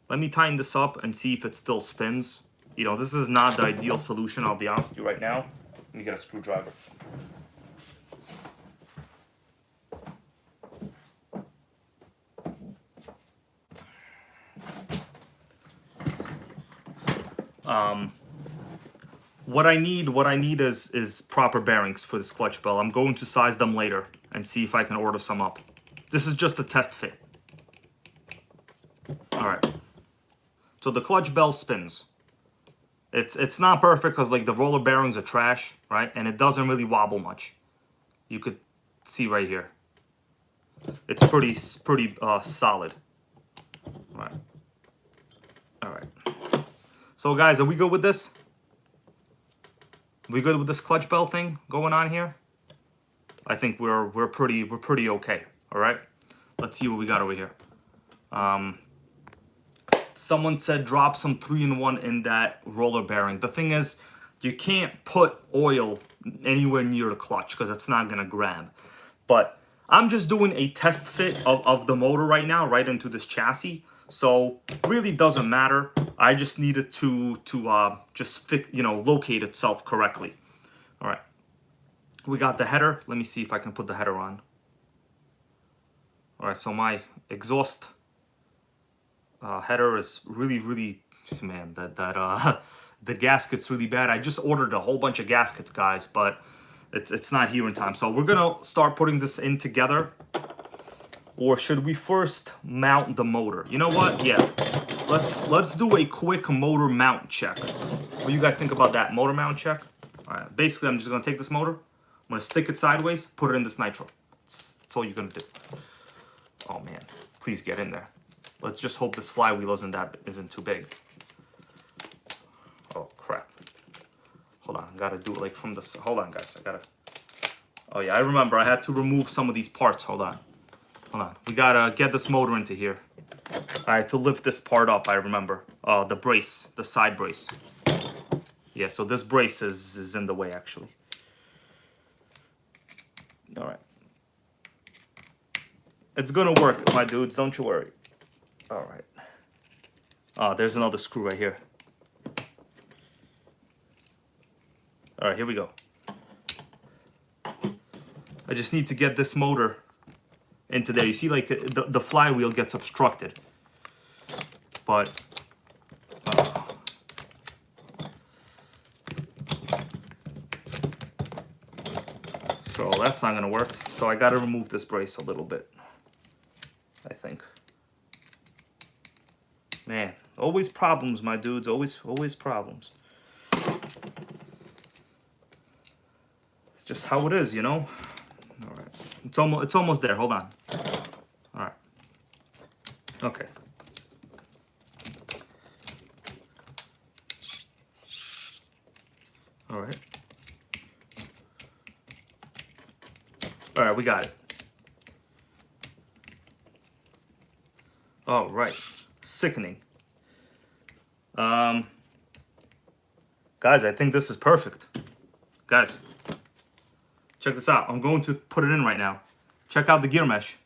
Let me tighten this up and see if it still spins. You know, this is not the ideal solution, I'll be honest with you right now. Let me get a screwdriver. What I need is proper bearings for this clutch bell. I'm going to size them later and see if I can order some up. This is just a test fit. All right. So the clutch bell spins. It's not perfect because like the roller bearings are trash, right? And it doesn't really wobble much. You could see right here. It's pretty solid. All right. All right. So guys, are we good with this? We good with this clutch bell thing going on here? I think we're pretty okay. All right. Let's see what we got over here. Someone said drop some 3-in-1 in that roller bearing. The thing is, you can't put oil anywhere near the clutch because it's not gonna grab. But I'm just doing a test fit of the motor right now, right into this chassis. So really doesn't matter. I just needed to just fit, locate itself correctly. All right. We got the header. Let me see if I can put the header on. All right. So my exhaust header is really, man, the gasket's really bad. I just ordered a whole bunch of gaskets, guys, but it's not here in time. So we're gonna start putting this in together. Or should we first mount the motor? You know what? Yeah, let's do a quick motor mount check. What do you guys think about that motor mount check? All right, basically I'm just gonna take this motor, I'm gonna stick it sideways, put it in this nitro. That's all you're gonna do. Oh man, please get in there. Let's just hope this flywheel isn't too big. Oh crap. Hold on, I gotta do it like from this. Hold on, guys, I gotta. Oh yeah, I remember I had to remove some of these parts. Hold on. We gotta get this motor into here. All right, to lift this part up, I remember. The brace, the side brace. Yeah, so this brace is in the way actually. All right. It's gonna work, my dudes, don't you worry. All right. There's another screw right here. All right, here we go. I just need to get this motor into there. You see, like, the flywheel gets obstructed. But, so that's not gonna work. So I gotta remove this brace a little bit, I think. Man, always problems, my dudes, always problems. It's just how it is, you know? All right, it's almost there, hold on. All right, okay. All right. All right, we got it. All right, sickening. Guys, I think this is perfect. Guys, check this out. I'm going to put it in right now. Check out the gear mesh.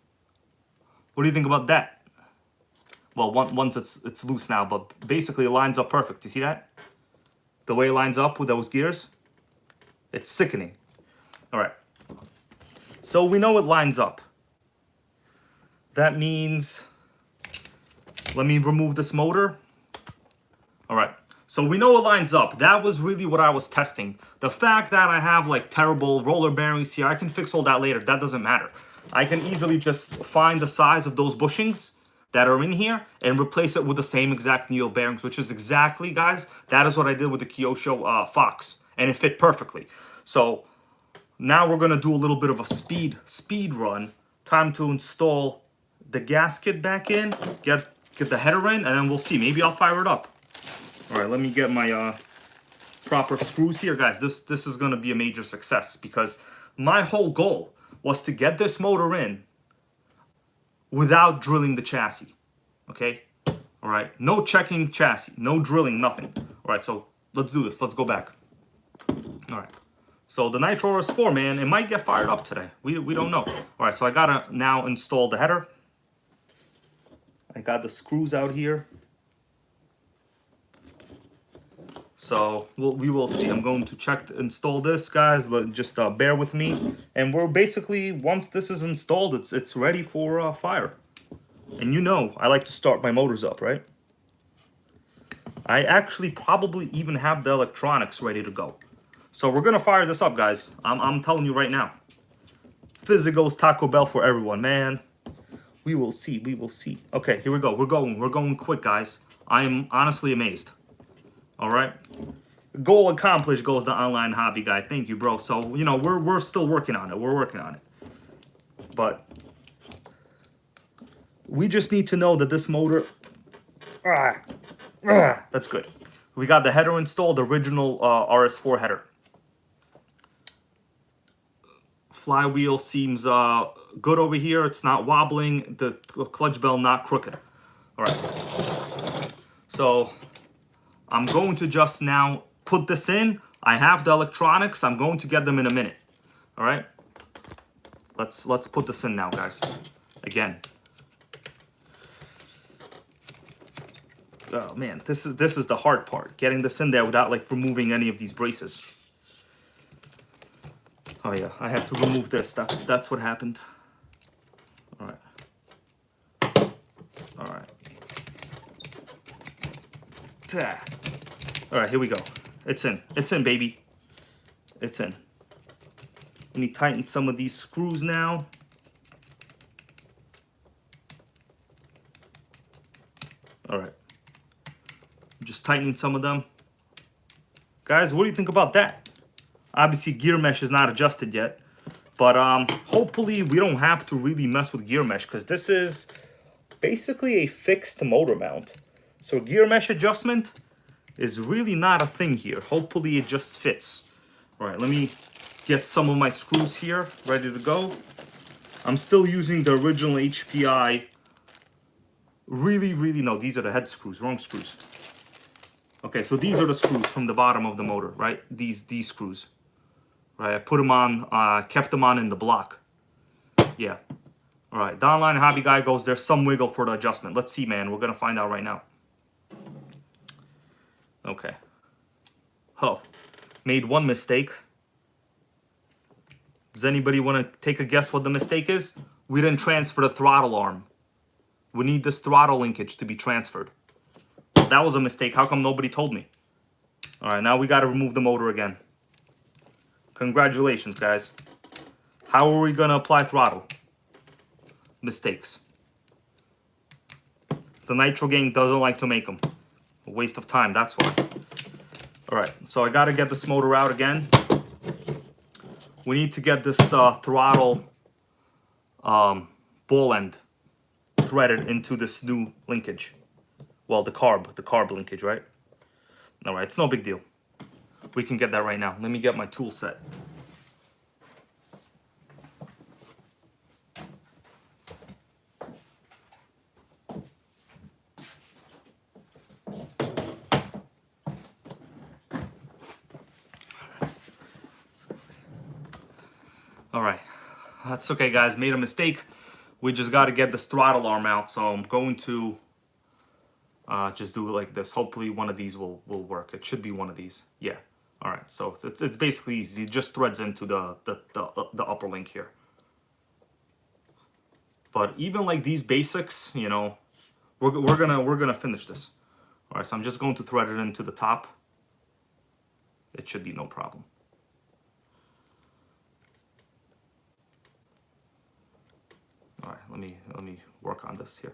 What do you think about that? Well, once it's loose now, but basically it lines up perfect. You see that? The way it lines up with those gears? It's sickening. All right. So we know it lines up. That means, let me remove this motor. All right. So we know it lines up. That was really what I was testing. The fact that I have like terrible roller bearings here, I can fix all that later. That doesn't matter. I can easily just find the size of those bushings that are in here and replace it with the same exact needle bearings, which is exactly, guys, that is what I did with the Kyosho Fox, and it fit perfectly. So now we're gonna do a little bit of a speed run. Time to install the gasket back in, get the header in, and then we'll see. Maybe I'll fire it up. All right, let me get my proper screws here, guys. This is gonna be a major success because my whole goal was to get this motor in without drilling the chassis, okay? All right, no checking chassis, no drilling, nothing. All right, so let's do this. Let's go back. All right, so the Nitro RS4, man, it might get fired up today. We don't know. All right, so I gotta now install the header. I got the screws out here. So we will see. I'm going to install this, guys. Just bear with me. And we're basically, once this is installed, it's ready for fire. And you know, I like to start my motors up, right? I actually probably even have the electronics ready to go. So we're gonna fire this up, guys. I'm telling you right now. Physico's Taco Bell for everyone, man. We will see. We will see. Okay, here we go. We're going quick, guys. I am honestly amazed. All right, goal accomplished, goes the online hobby guy. Thank you, bro. So you know we're still working on it. We're working on it, but we just need to know that this motor, that's good. We got the header installed, original RS4 header. Flywheel seems good over here. It's not wobbling. The clutch bell not crooked. All right, so I'm going to just now put this in. I have the electronics. I'm going to get them in a minute. All right. Let's put this in now, guys. Again. Oh man, this is the hard part. Getting this in there without like removing any of these braces. Oh yeah, I have to remove this. That's what happened. All right. All right. All right, here we go. It's in. It's in, baby. It's in. Let me tighten some of these screws now. All right. Just tightening some of them. Guys, what do you think about that? Obviously, gear mesh is not adjusted yet. But hopefully we don't have to really mess with gear mesh because this is basically a fixed motor mount. So gear mesh adjustment is really not a thing here. Hopefully it just fits. All right, let me get some of my screws here ready to go. I'm still using the original HPI. No, these are the head screws, wrong screws. Okay, so these are the screws from the bottom of the motor, right? These screws, right? I put them on, kept them on in the block. Yeah. All right, the online hobby guy goes, there's some wiggle for the adjustment. Let's see, man. We're gonna find out right now. Okay. Oh, made one mistake. Does anybody want to take a guess what the mistake is? We didn't transfer the throttle arm. We need this throttle linkage to be transferred. That was a mistake. How come nobody told me? All right, now we got to remove the motor again. Congratulations, guys. How are we going to apply throttle? Mistakes. The NitroGang doesn't like to make them. A waste of time, that's why. All right, so I got to get this motor out again. We need to get this throttle ball end threaded into this new linkage. Well, the carb linkage, right? All right, it's no big deal. We can get that right now. Let me get my tool set. All right, that's okay, guys. Made a mistake. We just got to get this throttle arm out. So I'm going to just do it like this. Hopefully one of these will work. It should be one of these. Yeah. All right. So it's basically easy. It just threads into the upper link here. But even like these basics, you know, we're gonna finish this. All right. So I'm just going to thread it into the top. It should be no problem. All right, let me work on this here.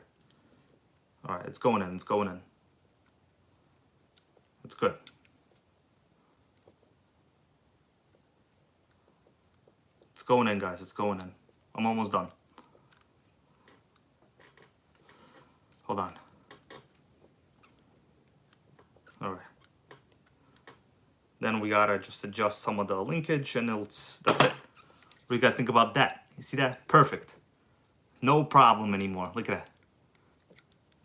All right, it's going in, it's going in. It's good. It's going in, guys, it's going in. I'm almost done. Hold on. All right. Then we gotta just adjust some of the linkage and that's it. What do you guys think about that? You see that? Perfect. No problem anymore. Look at that.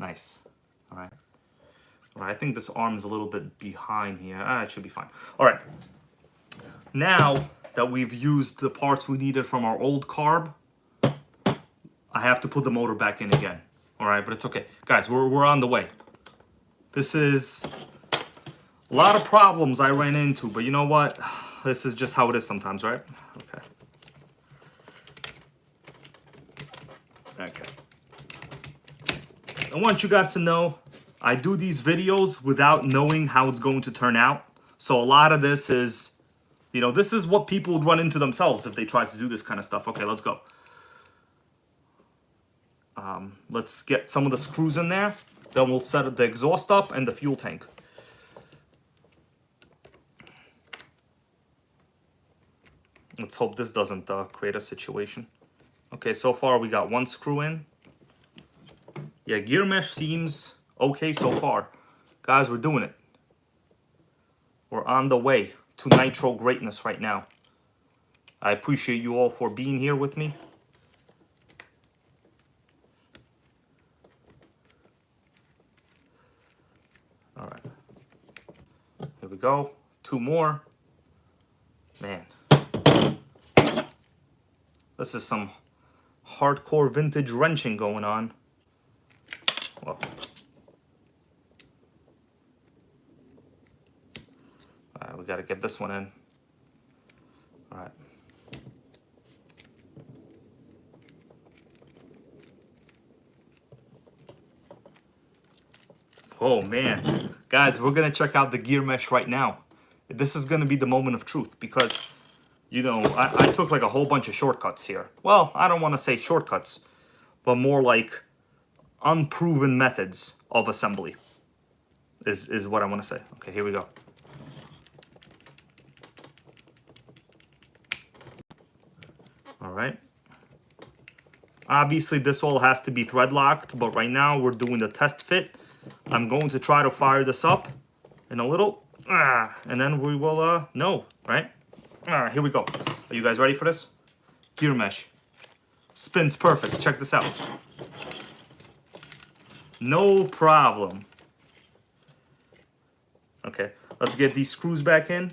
Nice. All right. All right. I think this arm is a little bit behind here. It should be fine. All right. Now that we've used the parts we needed from our old carb, I have to put the motor back in again. All right, but it's okay. Guys, we're on the way. This is a lot of problems I ran into, but you know what? This is just how it is sometimes, right? Okay. Okay. I want you guys to know I do these videos without knowing how it's going to turn out. So a lot of this is, you know, this is what people would run into themselves if they try to do this kind of stuff. Okay, let's go. Let's get some of the screws in there. Then we'll set the exhaust up and the fuel tank. Let's hope this doesn't create a situation. Okay, so far we got one screw in. Yeah, gear mesh seems okay so far. Guys, we're doing it. We're on the way to nitro greatness right now. I appreciate you all for being here with me. All right. Here we go. Two more. Man. This is some hardcore vintage wrenching going on. Well. All right, we got to get this one in. All right. Oh man, guys, we're gonna check out the gear mesh right now. This is gonna be the moment of truth because, you know, I took like a whole bunch of shortcuts here. Well, I don't want to say shortcuts, but more like unproven methods of assembly is what I want to say. Okay, here we go. All right. Obviously, this all has to be thread locked, but right now we're doing the test fit. I'm going to try to fire this up in a little, and then we will know, right? Here we go. Are you guys ready for this? Gear mesh. Spins perfect. Check this out. No problem. Okay, let's get these screws back in.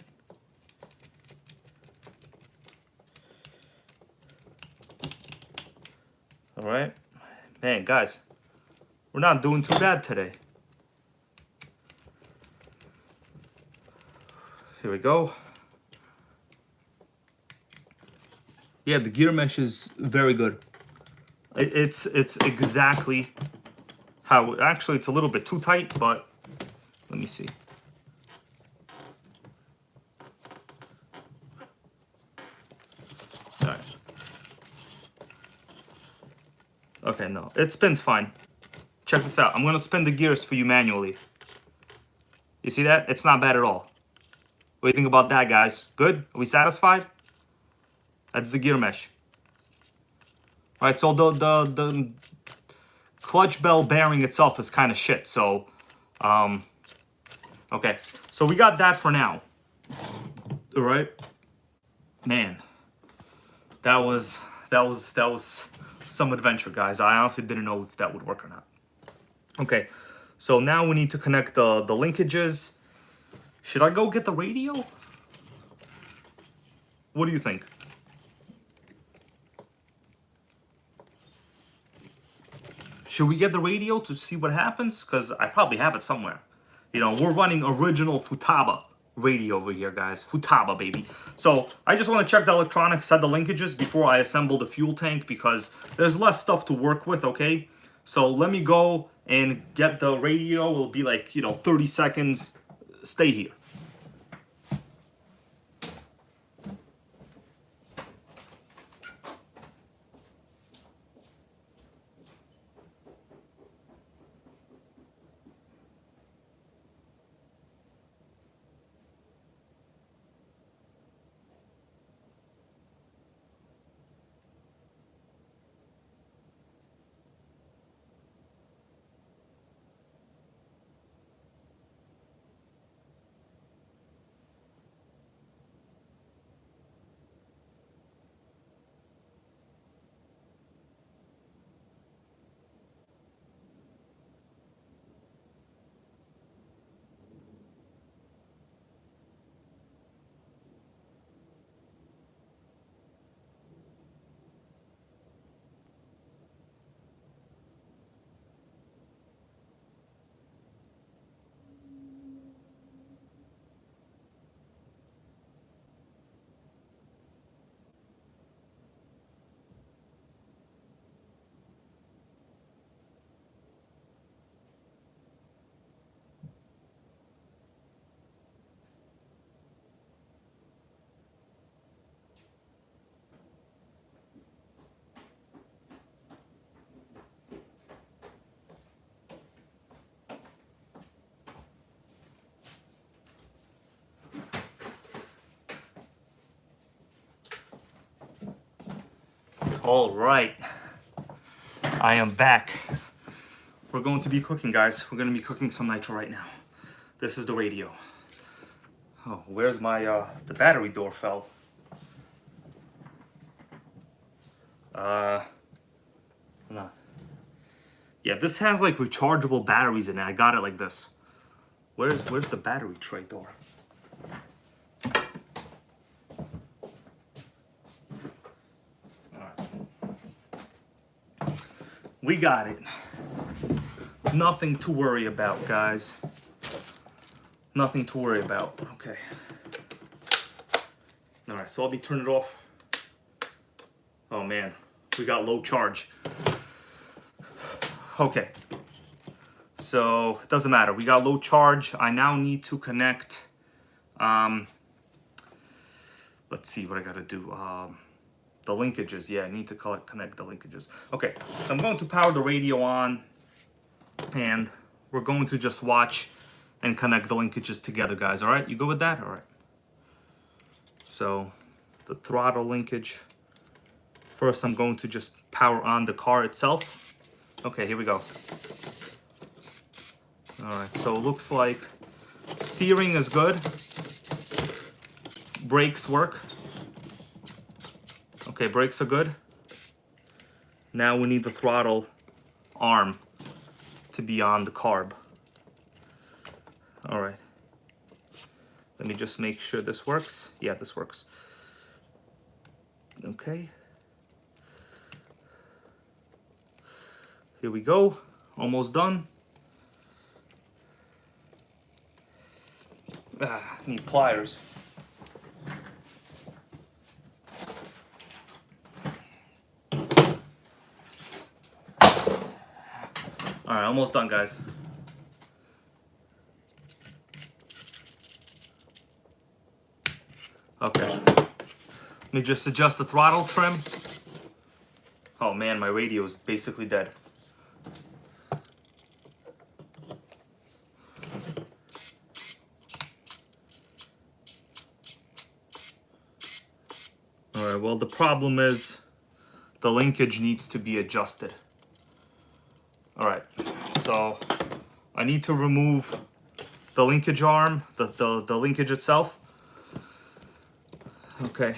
All right. Man, guys, we're not doing too bad today. Here we go. Yeah, the gear mesh is very good. It's exactly how, actually it's a little bit too tight, but let me see. All right. Okay, no, it spins fine. Check this out. I'm gonna spin the gears for you manually. You see that? It's not bad at all. What do you think about that, guys? Good? Are we satisfied? That's the gear mesh. All right, so the clutch bell bearing itself is kind of shit, so, okay. So we got that for now. All right? Man, that was some adventure, guys. I honestly didn't know if that would work or not. Okay, so now we need to connect the linkages. Should I go get the radio? What do you think? Should we get the radio to see what happens? Because I probably have it somewhere. You know, we're running original Futaba radio over here, guys. Futaba, baby. So I just want to check the electronics, set the linkages before I assemble the fuel tank because there's less stuff to work with, okay? So let me go and get the radio. It'll be like, 30 seconds. Stay here. All right, I am back. We're going to be cooking, guys. We're going to be cooking some nitro right now. This is the radio. Oh, where's my, the battery door fell. No. Yeah, this has like rechargeable batteries in it. I got it like this. Where's the battery tray door? We got it. Nothing to worry about, guys. Nothing to worry about. Okay. All right, so let me turn it off. Oh man, we got low charge. Okay. So it doesn't matter. We got low charge. I now need to connect. Let's see what I gotta do. The linkages. Yeah, I need to connect the linkages. Okay, so I'm going to power the radio on, and we're going to just watch and connect the linkages together, guys. All right, you good with that? All right. So the throttle linkage. First, I'm going to just power on the car itself. Okay, here we go. All right, so it looks like steering is good. Brakes work. Okay, brakes are good. Now we need the throttle arm to be on the carb. All right. Let me just make sure this works. Yeah, this works. Okay. Here we go. Almost done. Need pliers. All right, almost done, guys. Okay. Let me just adjust the throttle trim. Oh man, my radio is basically dead. All right, well, the problem is the linkage needs to be adjusted. All right, so I need to remove the linkage arm, the linkage itself. Okay,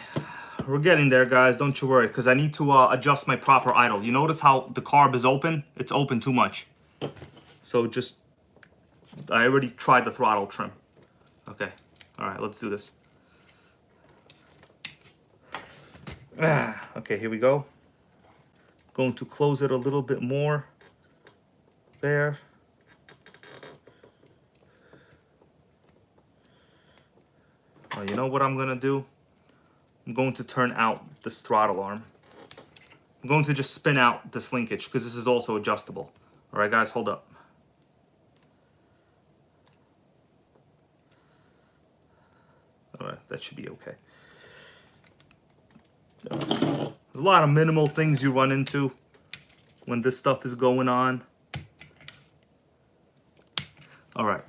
we're getting there, guys. Don't you worry, because I need to adjust my proper idle. You notice how the carb is open? It's open too much. So just, I already tried the throttle trim. Okay, all right, let's do this. Okay, here we go. Going to close it a little bit more. There. Well, you know what I'm gonna do? I'm going to turn out this throttle arm. I'm going to just spin out this linkage because this is also adjustable. All right, guys, hold up. All right, that should be okay. There's a lot of minimal things you run into when this stuff is going on. All right.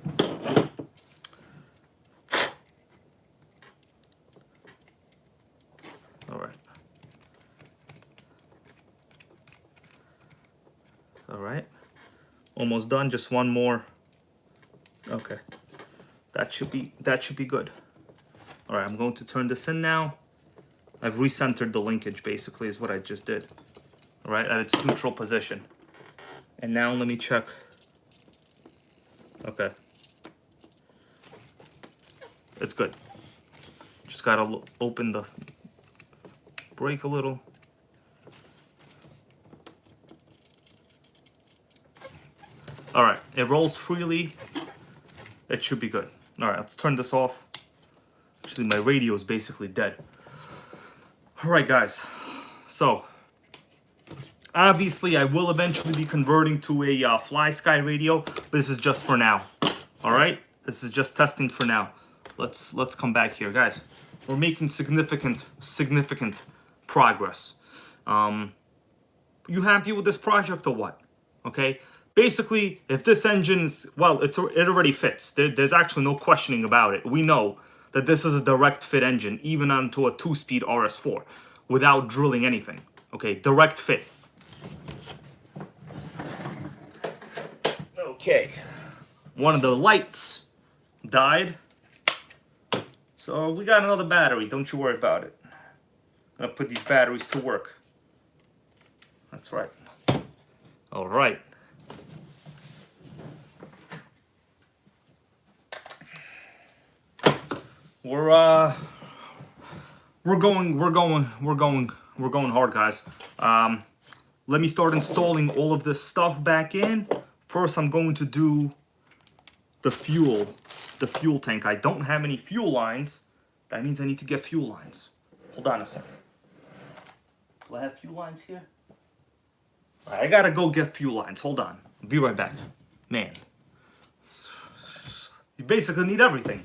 All right. All right. Almost done. Just one more. Okay. That should be good. All right, I'm going to turn this in now. I've recentered the linkage, basically, is what I just did. All right, at its neutral position. And now let me check. Okay. It's good. Just gotta open the brake a little. All right, it rolls freely. It should be good. All right, let's turn this off. Actually, my radio is basically dead. All right, guys. So, obviously, I will eventually be converting to a Fly Sky radio. This is just for now. All right, this is just testing for now. Let's come back here, guys. We're making significant progress. You happy with this project or what? Okay. Basically, if this engine's, well, it already fits. There's actually no questioning about it. We know that this is a direct fit engine, even onto a 2-speed RS4, without drilling anything. Okay, direct fit. Okay, one of the lights died, so we got another battery. Don't you worry about it. I'm gonna put these batteries to work. That's right. All right. We're going hard, guys. Let me start installing all of this stuff back in. First, I'm going to do the fuel tank. I don't have any fuel lines. That means I need to get fuel lines. Hold on a second. Do I have fuel lines here? All right, I gotta go get fuel lines. Hold on. I'll be right back. Man, you basically need everything.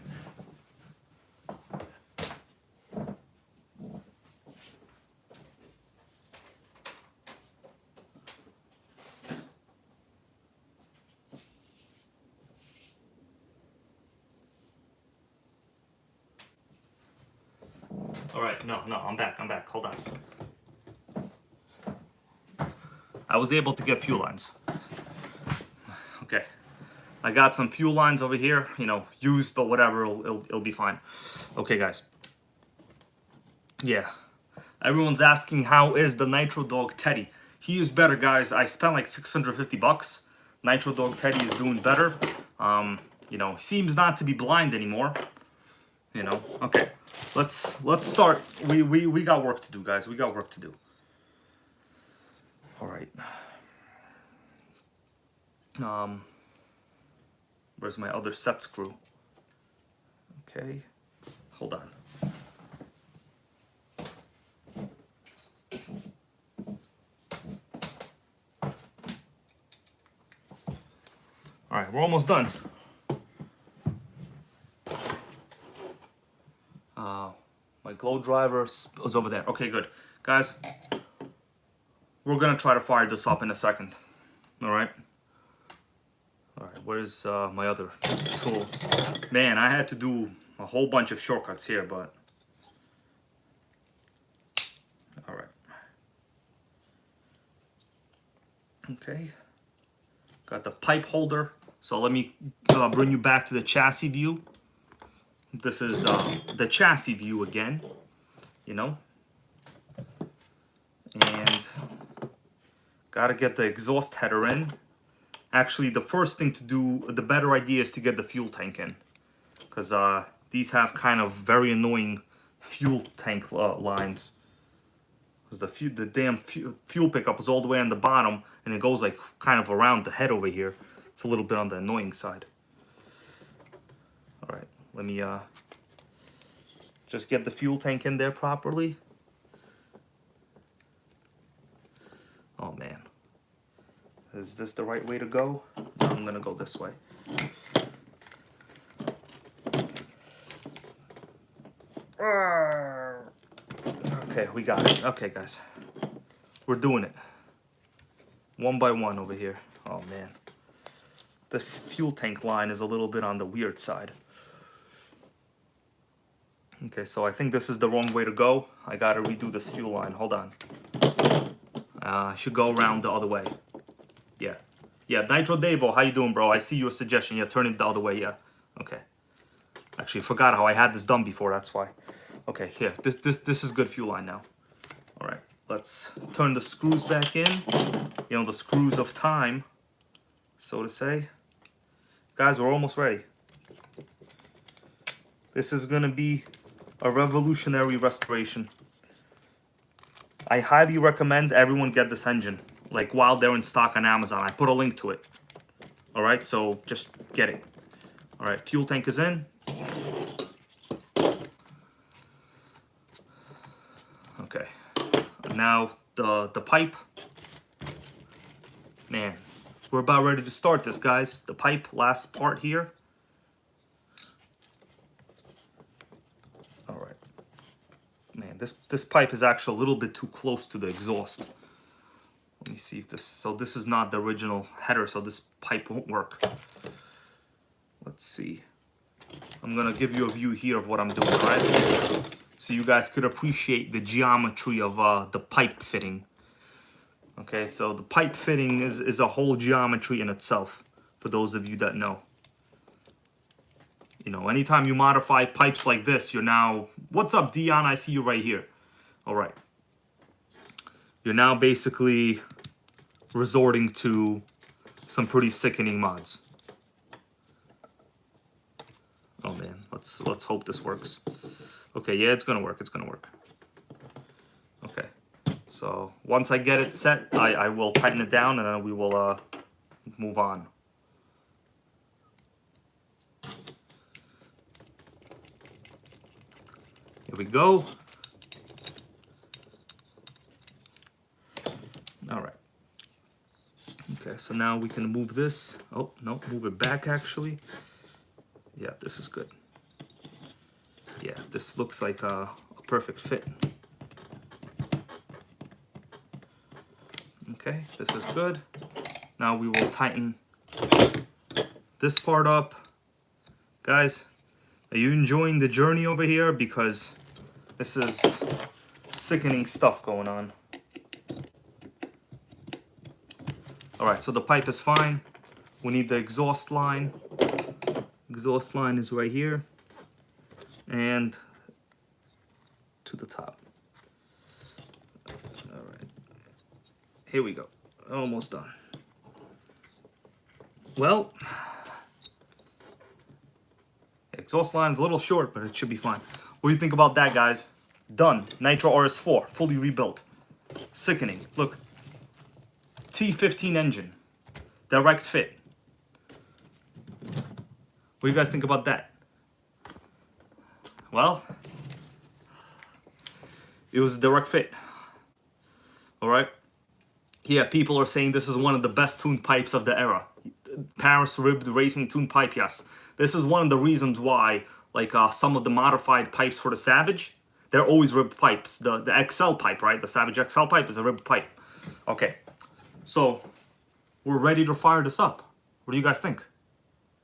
All right, no, I'm back, hold on. I was able to get fuel lines. Okay, I got some fuel lines over here, you know, used, but whatever, it'll be fine. Okay, guys. Yeah, everyone's asking how is the NitroDog Teddy. He is better, guys. I spent like 650 bucks. NitroDog Teddy is doing better. You know, he seems not to be blind anymore. You know, okay, let's start. We got work to do, guys. We got work to do. All right. Where's my other set screw? Okay, hold on. All right, we're almost done. My glow driver is over there. Okay, good. Guys, we're gonna try to fire this up in a second. All right. All right, where's my other tool? Man, I had to do a whole bunch of shortcuts here, but all right. Okay, got the pipe holder. So let me bring you back to the chassis view. This is the chassis view again, you know. And gotta get the exhaust header in. Actually, the first thing to do, the better idea is to get the fuel tank in. Because these have kind of very annoying fuel tank lines. Because the damn fuel pickup is all the way on the bottom, and it goes like kind of around the head over here. It's a little bit on the annoying side. All right, let me just get the fuel tank in there properly. Oh man, is this the right way to go? No, I'm gonna go this way. Okay, we got it. Okay, guys, we're doing it one by one over here. Oh man, this fuel tank line is a little bit on the weird side. Okay, so I think this is the wrong way to go. I gotta redo this fuel line. Hold on. I should go around the other way. Yeah. Yeah, Nitro Devo, how you doing, bro? I see your suggestion. Yeah, turn it the other way, yeah. Okay. Actually, forgot how I had this done before, that's why. Okay, here. This is good fuel line now. All right, let's turn the screws back in. You know, the screws of time, so to say. Guys, we're almost ready. This is gonna be a revolutionary restoration. I highly recommend everyone get this engine, like while they're in stock on Amazon. I put a link to it. All right, so just get it. All right, fuel tank is in. Okay, now the pipe. Man, we're about ready to start this, guys. The pipe, last part here. All right. Man, this pipe is actually a little bit too close to the exhaust. Let me see if this, so this is not the original header, so this pipe won't work. Let's see. I'm gonna give you a view here of what I'm doing, all right? So you guys could appreciate the geometry of the pipe fitting. Okay, so the pipe fitting is a whole geometry in itself, for those of you that know. You know, anytime you modify pipes like this, you're now, what's up, Dion? I see you right here. All right. You're now basically resorting to some pretty sickening mods. Oh man, let's hope this works. Okay, yeah, it's gonna work. It's gonna work. Okay, so once I get it set, I will tighten it down, and then we will move on. Here we go. All right. Okay, so now we can move this. Oh, no, move it back actually. Yeah, this is good. Yeah, this looks like a perfect fit. Okay, this is good. Now we will tighten this part up. Guys, are you enjoying the journey over here? Because this is sickening stuff going on. All right, so the pipe is fine. We need the exhaust line. Exhaust line is right here and to the top. All right, here we go. Almost done. Well, exhaust line's a little short, but it should be fine. What do you think about that, guys? Done. Nitro RS4, fully rebuilt. Sickening. Look. T15 engine. Direct fit. What do you guys think about that? Well, it was a direct fit. All right. Yeah, people are saying this is one of the best tuned pipes of the era. Paris ribbed racing tuned pipe, yes. This is one of the reasons why, like some of the modified pipes for the Savage, they're always ribbed pipes. The XL pipe, right? The Savage XL pipe is a ribbed pipe. Okay, so we're ready to fire this up. What do you guys think?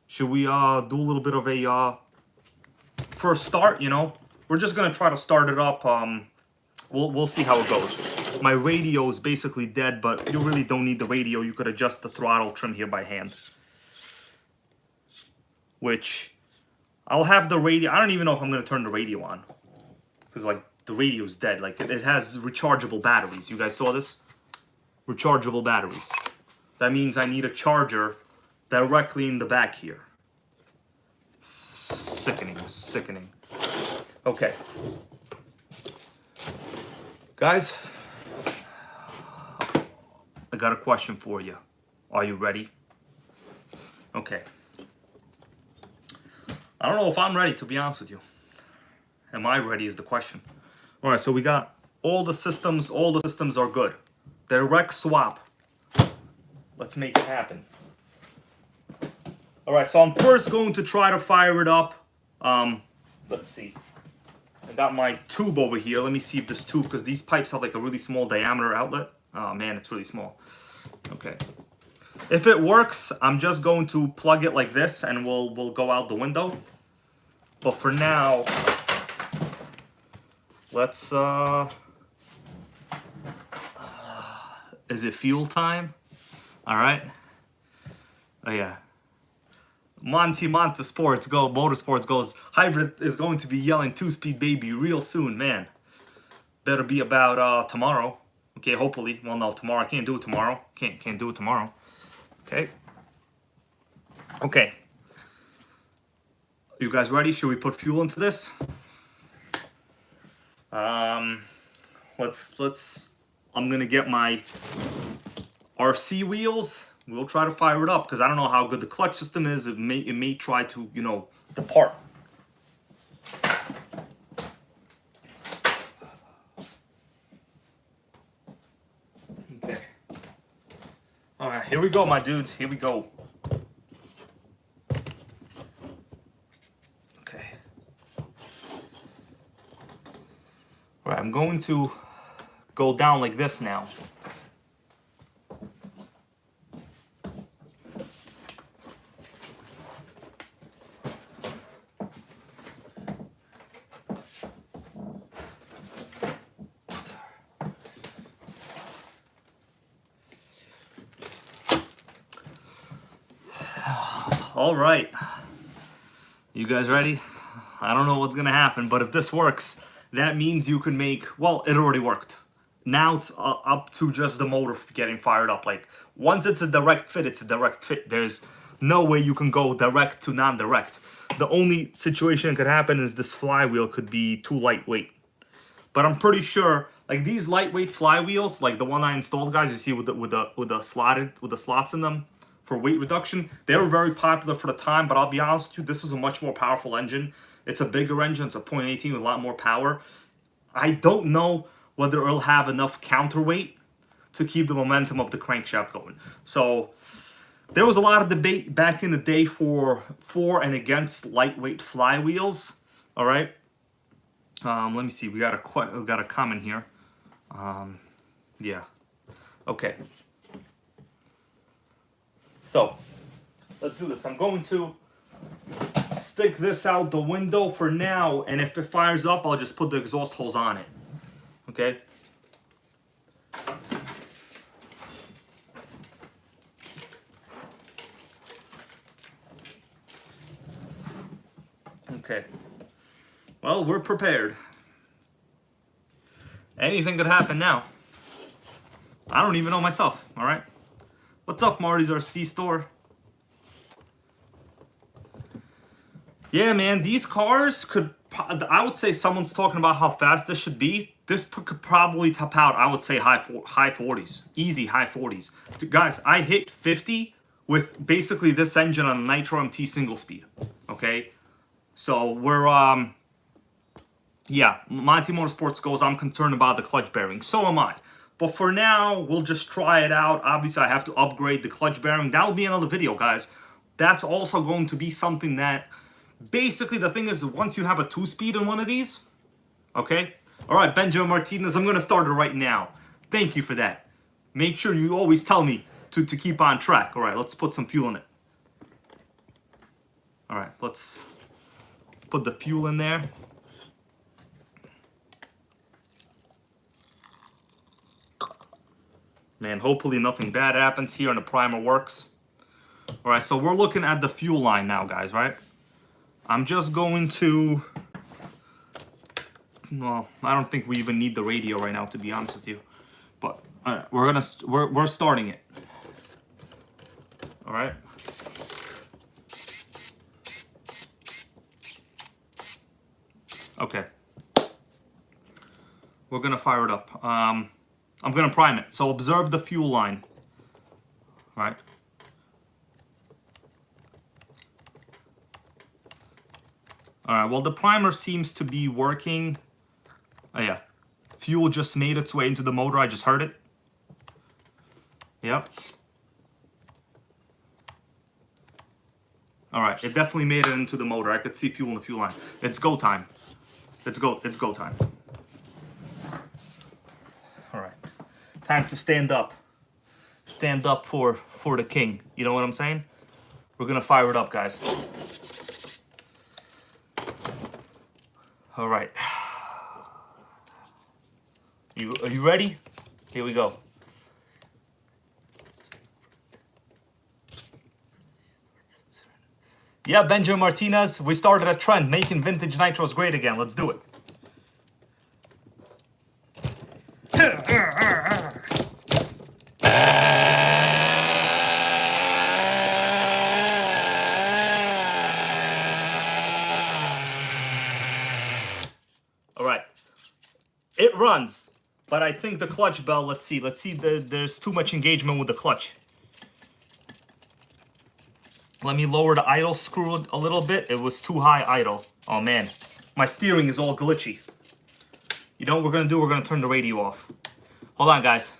Should we do a little bit of a first start? You know, we're just gonna try to start it up. We'll see how it goes. My radio is basically dead, but you really don't need the radio. You could adjust the throttle trim here by hand. Which, I'll have the radio. I don't even know if I'm gonna turn the radio on, because like the radio is dead. Like it has rechargeable batteries. You guys saw this? Rechargeable batteries. That means I need a charger directly in the back here. Sickening, sickening. Okay. Guys, I got a question for you. Are you ready? Okay. I don't know if I'm ready, to be honest with you. Am I ready is the question. All right, so we got all the systems are good. Direct swap. Let's make it happen. All right, so I'm first going to try to fire it up. Let's see. I got my tube over here. Let me see if this tube, because these pipes have like a really small diameter outlet. Oh man, it's really small. Okay. If it works, I'm just going to plug it like this and we'll go out the window. But for now, let's is it fuel time? All right. Oh yeah. Motorsports goes, hybrid is going to be yelling 2-speed baby real soon, man. Better be about tomorrow. Okay, hopefully. Well, no, tomorrow. I can't do it tomorrow. Can't do it tomorrow. Okay. Okay. You guys ready? Should we put fuel into this? Let's I'm gonna get my RC wheels. We'll try to fire it up because I don't know how good the clutch system is. It may try to, you know, depart. Okay. All right, here we go, my dudes. Here we go. Okay. All right, I'm going to go down like this now. All right, you guys ready? I don't know what's gonna happen, but if this works, that means you can make, well, it already worked. Now it's up to just the motor getting fired up. Like, once it's a direct fit, it's a direct fit. There's no way you can go direct to non-direct. The only situation that could happen is this flywheel could be too lightweight. But I'm pretty sure, like these lightweight flywheels, like the one I installed, guys, you see with the slots in them, for weight reduction, they were very popular for the time, but I'll be honest with you, this is a much more powerful engine. It's a bigger engine, it's a .18 with a lot more power. I don't know whether it'll have enough counterweight to keep the momentum of the crankshaft going. So there was a lot of debate back in the day for and against lightweight flywheels. All right. Let me see. We got a comment here. Yeah. Okay. So, let's do this. I'm going to stick this out the window for now, and if it fires up, I'll just put the exhaust hose on it. Okay? Okay. Well, we're prepared. Anything could happen now. I don't even know myself, all right? What's up, Marty's RC store? Yeah, man, these cars could, I would say someone's talking about how fast this should be. This could probably top out, I would say high 40s. Easy high 40s. Guys, I hit 50 with basically this engine on a Nitro MT single speed. Okay? So we're, yeah, Monty Motorsports goes, I'm concerned about the clutch bearing. So am I. But for now, we'll just try it out. Obviously, I have to upgrade the clutch bearing. That'll be another video, guys. That's also going to be something that... Basically, the thing is, once you have a 2-speed in one of these... Okay? Alright, Benjamin Martinez, I'm going to start it right now. Thank you for that. Make sure you always tell me to keep on track. Alright, let's put some fuel in it. Alright, let's put the fuel in there. Man, hopefully nothing bad happens here and the primer works. Alright, so we're looking at the fuel line now, guys, right? I'm just going to... Well, I don't think we even need the radio right now, to be honest with you. But, alright, we're starting it. Alright? Okay. We're gonna fire it up. I'm gonna prime it. So observe the fuel line. Right? Alright, well the primer seems to be working. Oh yeah. Fuel just made its way into the motor. I just heard it. Yep. Alright, it definitely made it into the motor. I could see fuel in the fuel line. It's go time. It's go time. Alright. Time to stand up. Stand up for the king. You know what I'm saying? We're gonna fire it up, guys. Alright. Are you ready? Here we go. Yeah, Benjamin Martinez, we started a trend, making vintage nitros great again. Let's do it. All right. It runs, but I think the clutch bell, let's see, there's too much engagement with the clutch. Let me lower the idle screw a little bit. It was too high idle. Oh man, my steering is all glitchy. You know what we're gonna do? We're gonna turn the radio off. Hold on, guys.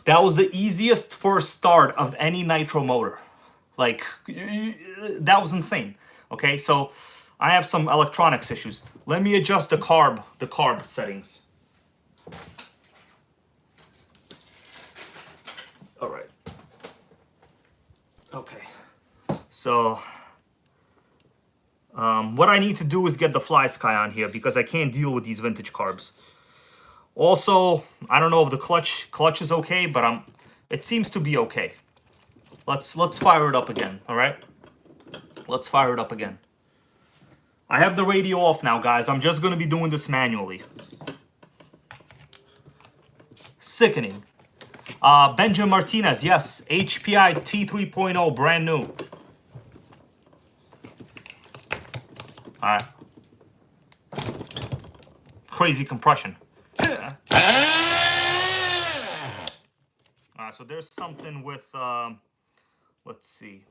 That was the easiest first start of any nitro motor. Like, that was insane. Okay, so I have some electronics issues. Let me adjust the carb settings. All right. Okay. So, what I need to do is get the Fly Sky on here because I can't deal with these vintage carbs. Also, I don't know if the clutch is okay, but it seems to be okay. Let's fire it up again, all right? Let's fire it up again. I have the radio off now, guys. I'm just going to be doing this manually. Sickening. Benjamin Martinez, yes. HPI T3.0, brand new. Alright. Crazy compression. Alright, so there's something with, let's see.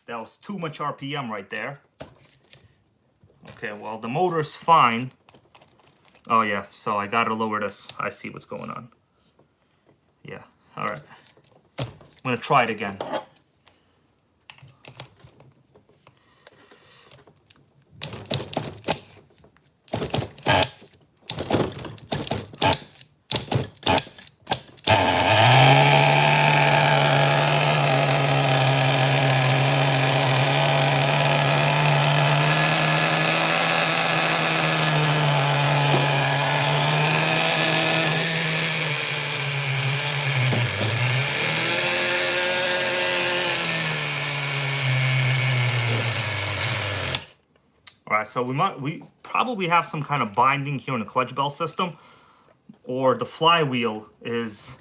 That was too much RPM right there. Okay, well, the motor's fine. Oh, yeah, so I gotta lower this. I see what's going on. Yeah, alright. I'm gonna try it again. Alright, so we probably have some kind of binding here in the clutch bell system, or the flywheel is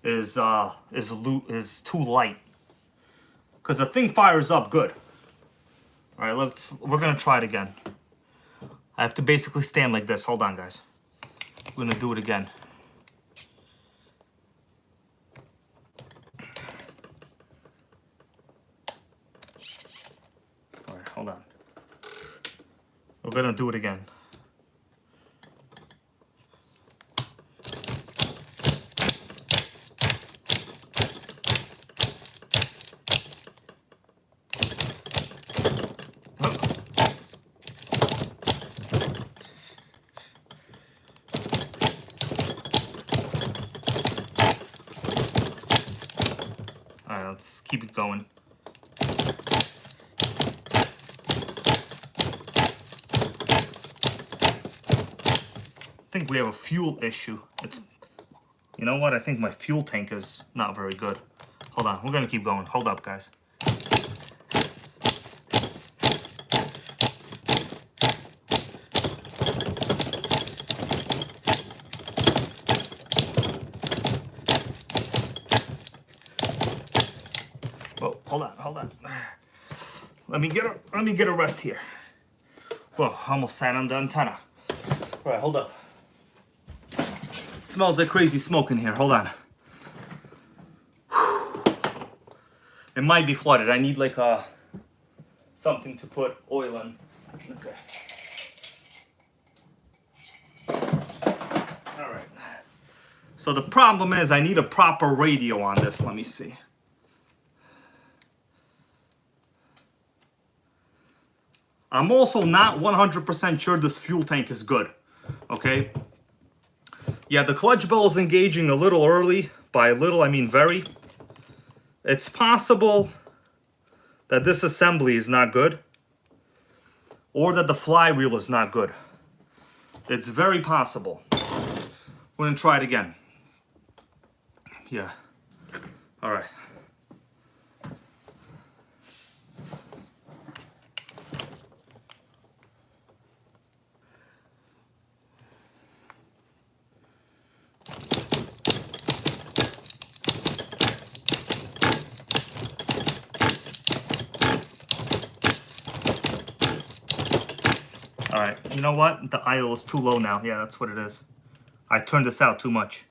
too light. Because the thing fires up good. Alright, we're gonna try it again. I have to basically stand like this. Hold on, guys. I'm gonna do it again. Alright, hold on. We're gonna do it again. All right, let's keep it going. I think we have a fuel issue. You know what? I think my fuel tank is not very good. Hold on, we're gonna keep going. Hold up, guys. Whoa, hold on. Let me get a rest here. Whoa, almost sat on the antenna. All right, hold up. Smells like crazy smoke in here. Hold on. It might be flooded. I need like something to put oil in. Okay. All right. So the problem is I need a proper radio on this. Let me see. I'm also not 100% sure this fuel tank is good. Okay. Yeah, the clutch bell is engaging a little early. By little, I mean very. It's possible that this assembly is not good, or that the flywheel is not good. It's very possible. We're gonna try it again. Yeah. All right. All right, you know what? The idle is too low now. Yeah, that's what it is. I turned this out too much.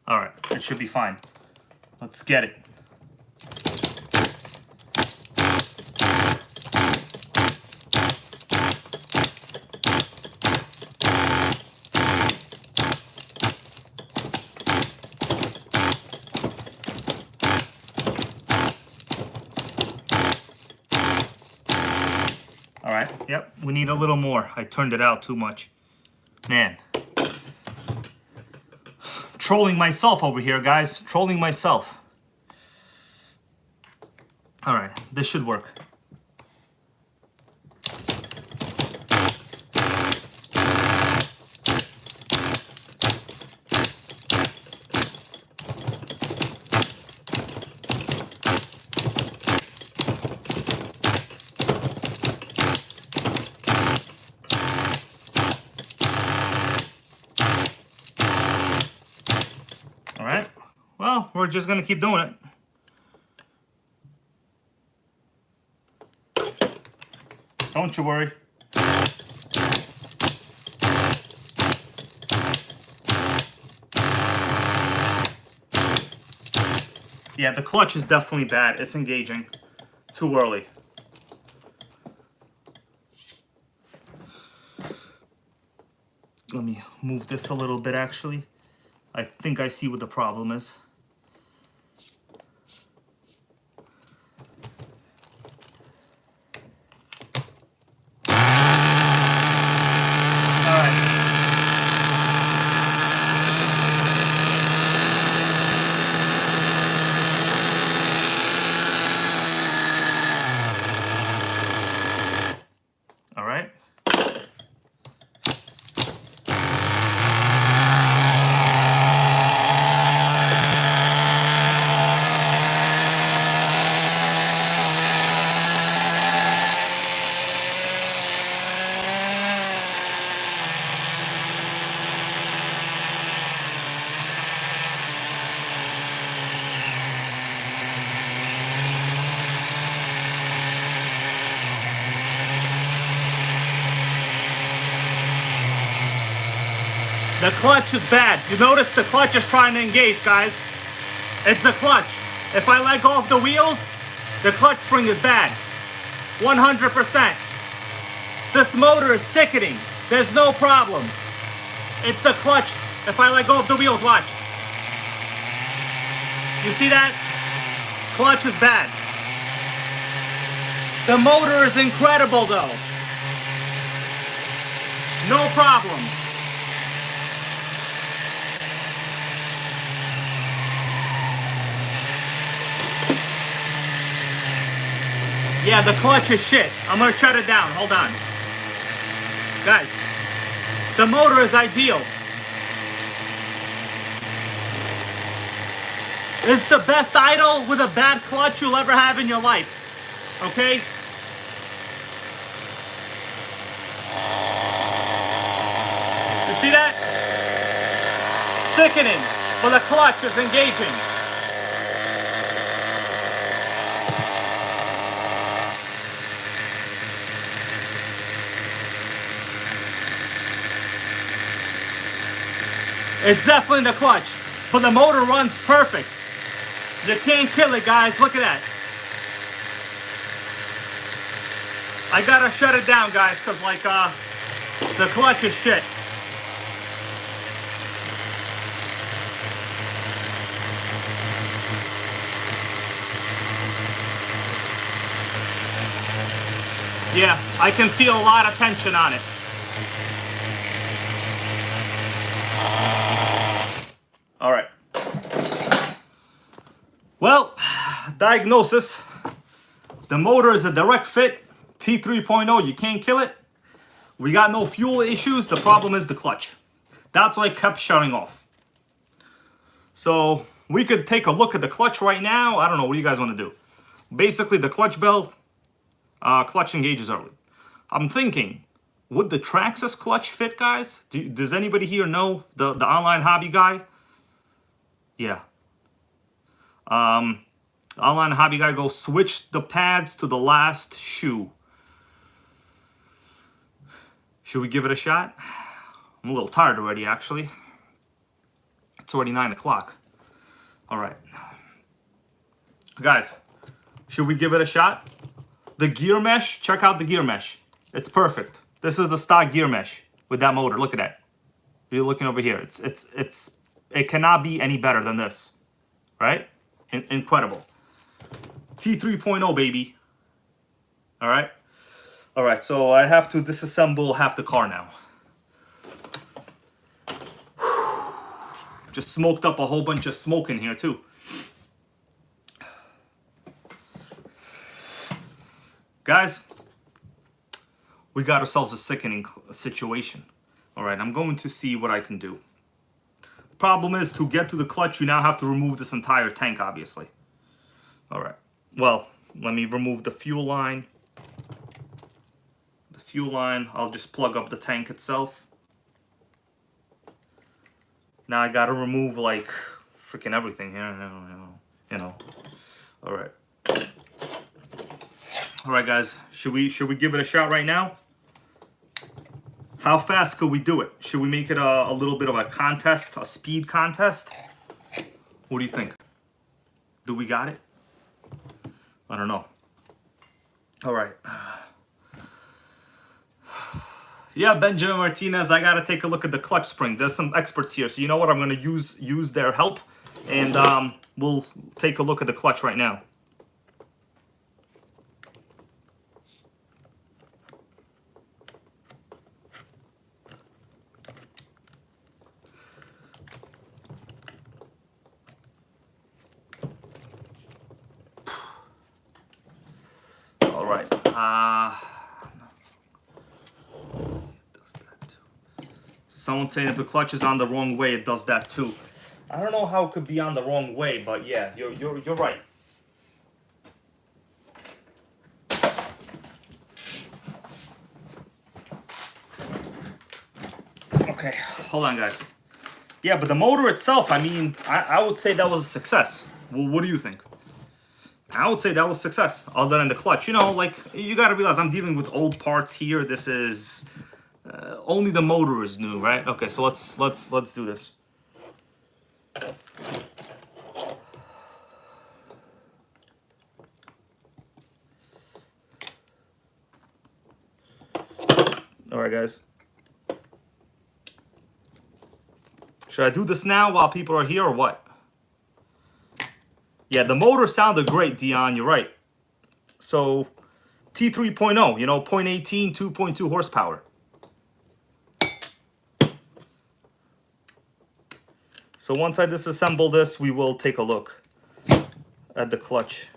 All right, it should be fine. Let's get it. All right, yep, we need a little more. I turned it out too much. Man. Trolling myself over here, guys. Trolling myself. All right, this should work. All right, well, we're just gonna keep doing it. Don't you worry. Yeah, the clutch is definitely bad. It's engaging too early. Let me move this a little bit, actually. I think I see what the problem is. All right. The clutch is bad. You notice the clutch is trying to engage, guys. It's the clutch. If I let go of the wheels, the clutch spring is bad. 100%. This motor is sickening. There's no problems. It's the clutch. If I let go of the wheels, watch. You see that? Clutch is bad. The motor is incredible though. No problems. Yeah, the clutch is shit. I'm gonna shut it down. Hold on. Guys, the motor is ideal. It's the best idle with a bad clutch you'll ever have in your life. Okay? You see that? Sickening, but the clutch is engaging. It's definitely the clutch, but the motor runs perfect. You can't kill it, guys. Look at that. I gotta shut it down, guys, because like the clutch is shit. Yeah, I can feel a lot of tension on it. All right. Well, diagnosis. The motor is a direct fit. T3.0, you can't kill it. We got no fuel issues. The problem is the clutch. That's why I kept shutting off. So we could take a look at the clutch right now. I don't know. What do you guys want to do? Basically, the clutch bell, clutch engages early. I'm thinking, would the Traxxas clutch fit, guys? Does anybody here know the online hobby guy? Yeah. Online hobby guy goes, switch the pads to the last shoe. Should we give it a shot? I'm a little tired already, actually. It's already 9 o'clock. All right. Guys, should we give it a shot? The gear mesh, check out the gear mesh. It's perfect. This is the stock gear mesh with that motor. Look at that. You're looking over here. It cannot be any better than this, right? Incredible. T3.0, baby. All right. All right. So I have to disassemble half the car now. Just smoked up a whole bunch of smoke in here too. Guys, we got ourselves a sickening situation. All right, I'm going to see what I can do. The problem is, to get to the clutch, you now have to remove this entire tank, obviously. All right, well, let me remove the fuel line. The fuel line, I'll just plug up the tank itself. Now I gotta remove, like, freaking everything here, you know. All right. All right, guys, should we give it a shot right now? How fast could we do it? Should we make it a little bit of a contest, a speed contest? What do you think? Do we got it? I don't know. All right. Yeah, Benjamin Martinez, I gotta take a look at the clutch spring. There's some experts here, so you know what? I'm gonna use their help, and we'll take a look at the clutch right now. All right. Someone saying if the clutch is on the wrong way, it does that too. I don't know how it could be on the wrong way, but yeah, you're right. Okay, hold on, guys. Yeah, but the motor itself, I mean, I would say that was a success. Well, what do you think? I would say that was success, other than the clutch. You know, like, you gotta realize I'm dealing with old parts here. This is only the motor is new, right? Okay, so let's do this. All right, guys. Should I do this now while people are here or what? Yeah, the motor sounded great, Dion. You're right. So, T3.0, you know, 0.18, 2.2 horsepower. So once I disassemble this, we will take a look at the clutch.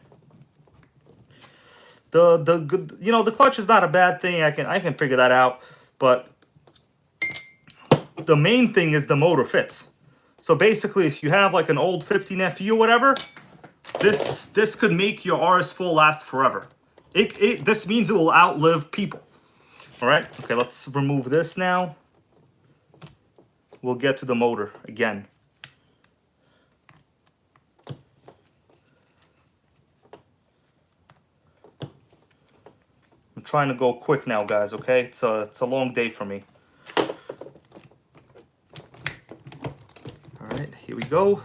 the good, you know, the clutch is not a bad thing. I can figure that out, but the main thing is the motor fits. So basically, if you have like an old 15 FE or whatever, this could make your RS4 last forever. This means it will outlive people. All right. Okay, let's remove this now. We'll get to the motor again. I'm trying to go quick now, guys, okay? It's a long day for me. All right, here we go.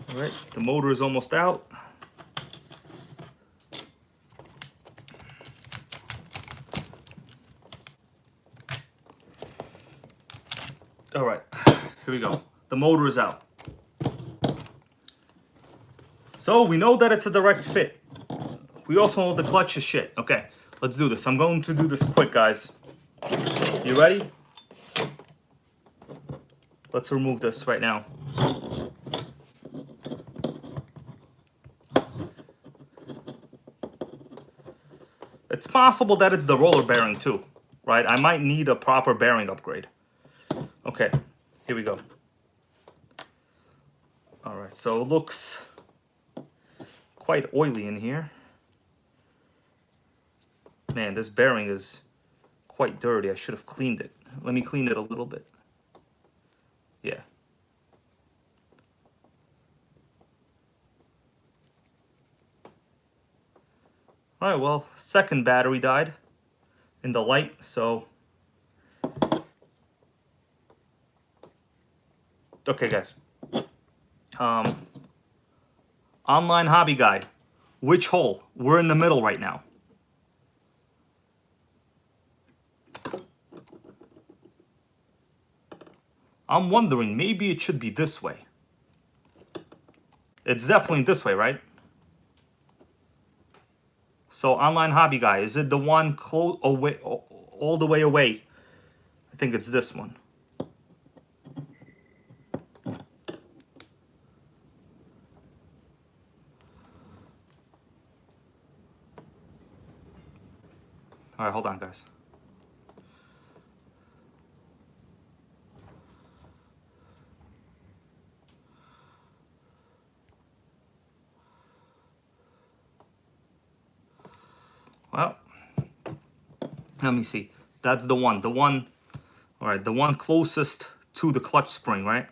All right, the motor is almost out. All right, here we go. The motor is out. So we know that it's a direct fit. We also know the clutch is shit. Okay, let's do this. I'm going to do this quick, guys. You ready? Let's remove this right now. It's possible that it's the roller bearing too, right? I might need a proper bearing upgrade. Okay, here we go. All right, so it looks quite oily in here. Man, this bearing is quite dirty. I should have cleaned it. Let me clean it a little bit. Yeah. All right, well, second battery died in the light, so. Okay, guys. Online hobby guy, which hole? We're in the middle right now. I'm wondering, maybe it should be this way. It's definitely this way, right? So online hobby guy, is it the one close away, all the way away? I think it's this one. All right, hold on, guys. Well, let me see. That's the one. The one, all right, the one closest to the clutch spring, right?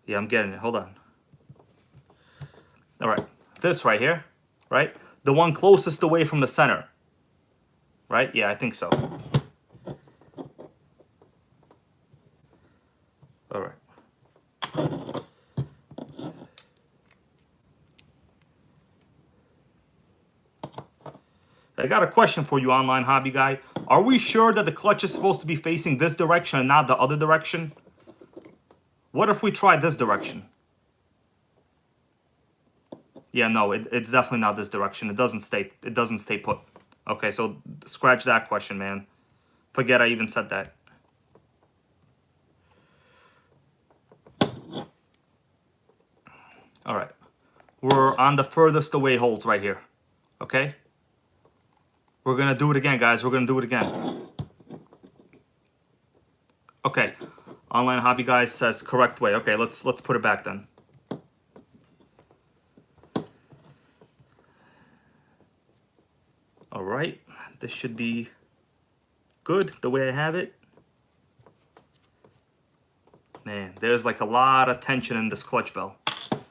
Yeah, I'm getting it. Hold on. All right, this right here, right? The one closest away from the center, right? Yeah, I think so. All right. I got a question for you, online hobby guy. Are we sure that the clutch is supposed to be facing this direction and not the other direction? What if we try this direction? Yeah, no, it's definitely not this direction. It doesn't stay put. Okay, so scratch that question, man. Forget I even said that. All right. We're on the furthest away holes right here. Okay? We're going to do it again, guys. We're going to do it again. Okay. Online hobby guy says correct way. Okay, let's put it back then. All right. This should be good the way I have it. Man, there's like a lot of tension in this clutch bell.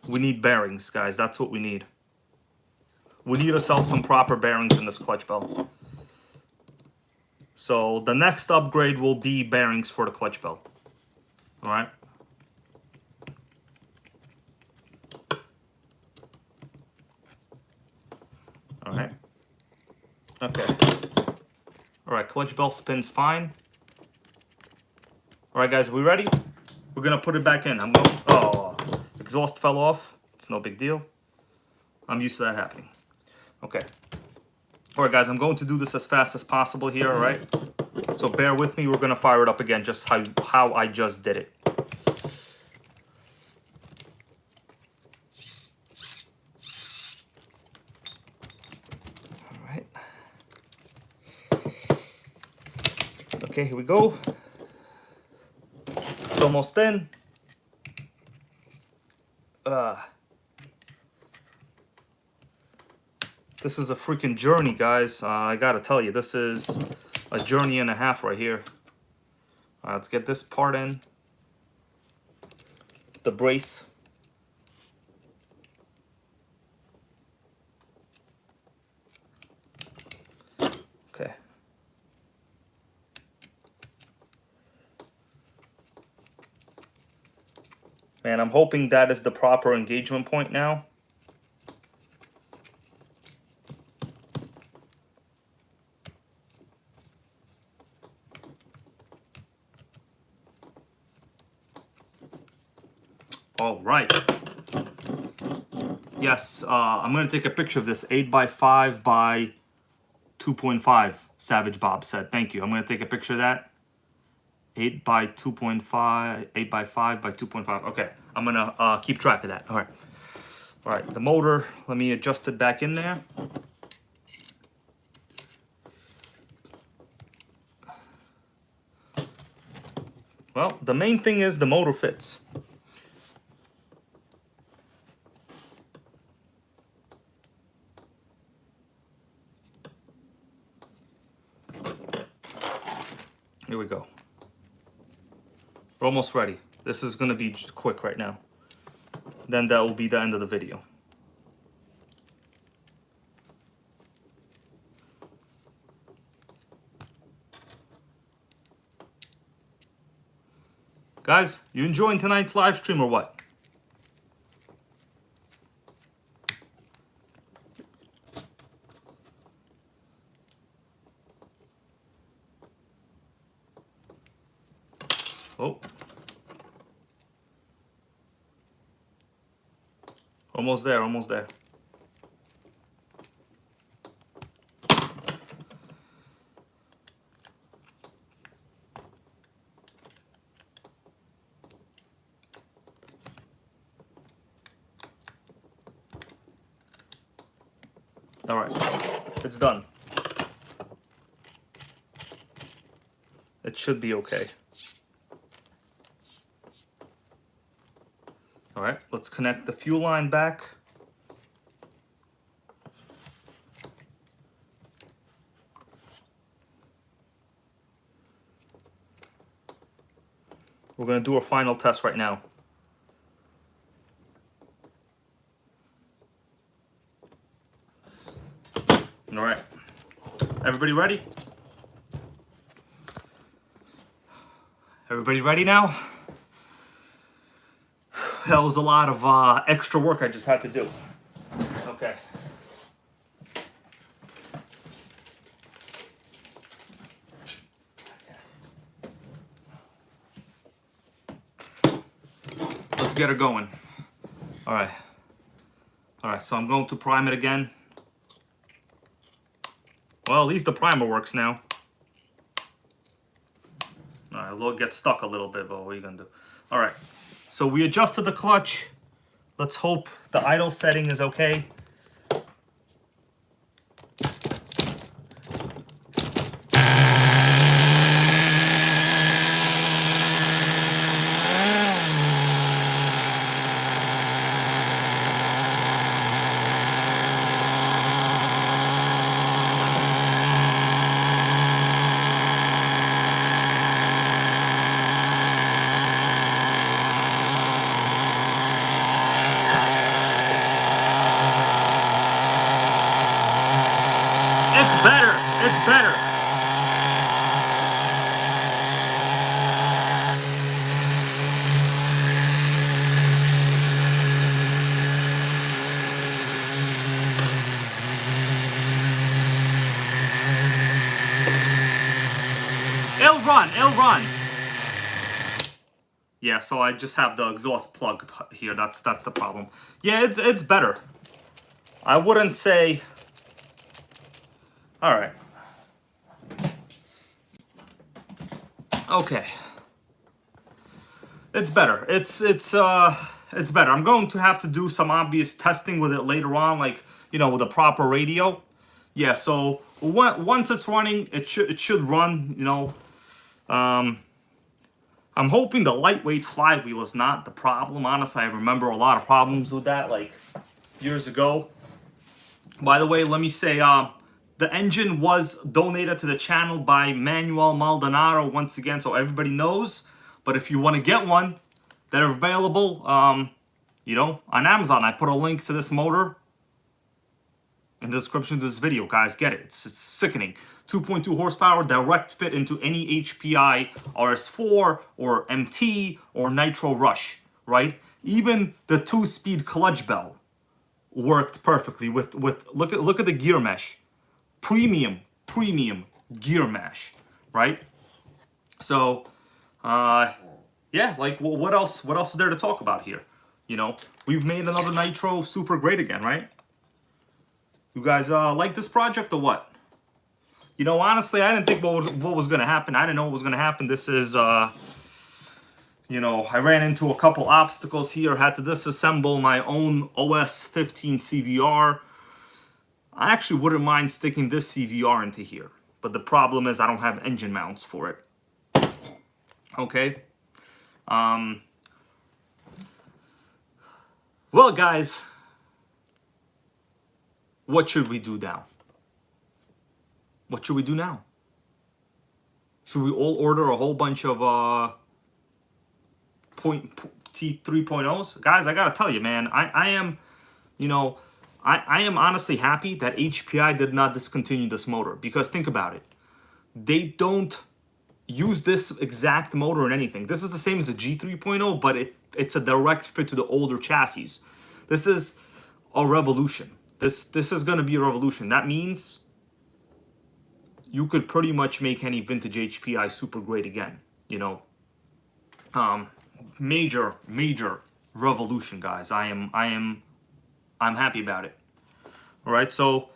We need bearings, guys. That's what we need. We need ourselves some proper bearings in this clutch bell. So the next upgrade will be bearings for the clutch bell. All right. All right. Okay. All right, clutch bell spins fine. All right, guys, we ready? We're gonna put it back in. I'm going. Oh, exhaust fell off. It's no big deal. I'm used to that happening. Okay. All right, guys, I'm going to do this as fast as possible here, all right? So bear with me. We're going to fire it up again just how I just did it. All right. Okay, here we go. It's almost in. This is a freaking journey, guys. I gotta tell you, this is a journey and a half right here. All right, let's get this part in. The brace. Okay. Man, I'm hoping that is the proper engagement point now. All right. Yes, I'm going to take a picture of this 8x5 by 2.5, Savage Bob said. Thank you. I'm going to take a picture of that. 8 by 2.5, 8 by 5 by 2.5. Okay, I'm going to keep track of that. All right. All right, the motor, let me adjust it back in there. Well, the main thing is the motor fits. Here we go. We're almost ready. This is going to be quick right now. Then that will be the end of the video. Guys, you enjoying tonight's live stream or what? Oh. Almost there, almost there. All right, it's done. It should be okay. All right, let's connect the fuel line back. We're going to do a final test right now. All right, everybody ready? Everybody ready now? That was a lot of extra work I just had to do. Okay. Let's get her going. All right. All right, so I'm going to prime it again. Well, at least the primer works now. All right, it'll get stuck a little bit, but what are you gonna do? All right, so we adjusted the clutch. Let's hope the idle setting is okay. It's better. It's better. It'll run. It'll run. Yeah, so I just have the exhaust plugged here. That's the problem. Yeah, it's better. I wouldn't say. All right. Okay. It's better. It's better. I'm going to have to do some obvious testing with it later on, like, you know, with a proper radio. Yeah, so once it's running, it should run, you know. I'm hoping the lightweight flywheel is not the problem. Honestly, I remember a lot of problems with that, like, years ago. By the way, let me say, the engine was donated to the channel by Manuel Maldonado once again, so everybody knows. But if you want to get one, they're available, you know, on Amazon. I put a link to this motor in the description of this video, guys. Get it. It's sickening. 2.2 horsepower, direct fit into any HPI RS4 or MT or Nitro Rush, right? Even the 2-speed clutch bell worked perfectly with look at the gear mesh. Premium gear mesh, right? So yeah, like, well, what else is there to talk about here? You know, we've made another Nitro super great again, right? You guys like this project or what? You know, honestly, I didn't think what was gonna happen. I didn't know what was gonna happen. This is you know, I ran into a couple obstacles here, had to disassemble my own OS 15 CVR. I actually wouldn't mind sticking this CVR into here, but the problem is I don't have engine mounts for it. Okay. Well, guys, what should we do now? What should we do now? Should we all order a whole bunch of T3.0s? Guys, I gotta tell you, man, I am, you know, I am honestly happy that HPI did not discontinue this motor, because think about it. They don't use this exact motor in anything. This is the same as a G3.0, but it's a direct fit to the older chassis. This is a revolution. This is gonna be a revolution. That means you could pretty much make any vintage HPI super great again, you know. Major revolution, guys. I'm happy about it. All right, so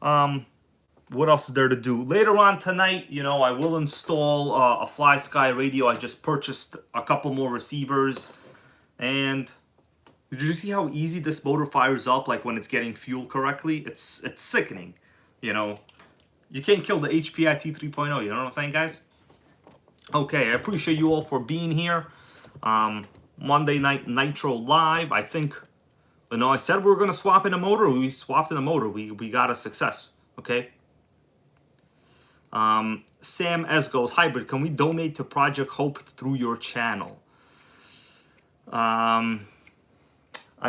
what else is there to do? Later on tonight, you know, I will install a Fly Sky radio. I just purchased a couple more receivers, and did you see how easy this motor fires up, like when it's getting fuel correctly? It's sickening, you know. You can't kill the HPI T3.0, you know what I'm saying, guys? Okay, I appreciate you all for being here. Monday Night Nitro Live. I think, you know, I said we were going to swap in a motor. We swapped in a motor. We got a success, okay? Sam S goes, Hybrid, can we donate to Project Hope through your channel? I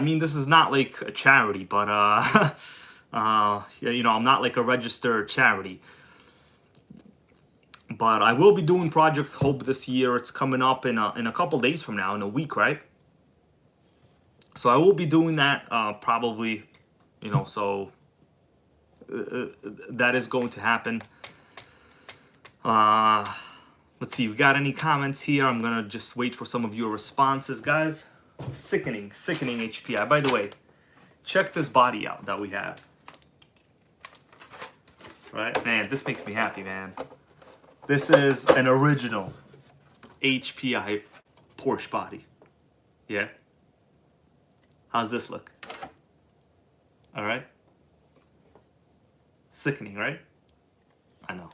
mean, this is not like a charity, but you know, I'm not like a registered charity. But I will be doing Project Hope this year. It's coming up in a couple days from now, in a week, right? So I will be doing that probably, you know, so that is going to happen. Let's see, we got any comments here? I'm gonna just wait for some of your responses, guys. Sickening HPI. By the way, check this body out that we have. Right, man, this makes me happy, man. This is an original HPI Porsche body. Yeah? How's this look? All right? Sickening, right? I know.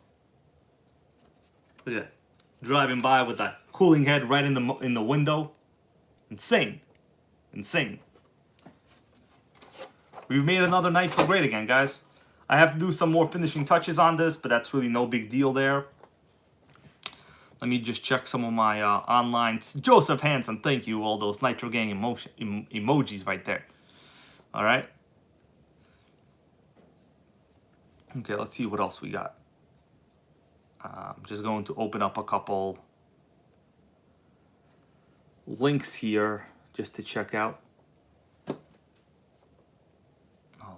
Look at that. Driving by with that cooling head right in the window. Insane. We've made another Nitro great again, guys. I have to do some more finishing touches on this, but that's really no big deal there. Let me just check some of my online. Joseph Hansen, thank you. All those NitroGang emojis right there. All right. Okay, let's see what else we got. I'm just going to open up a couple links here just to check out. All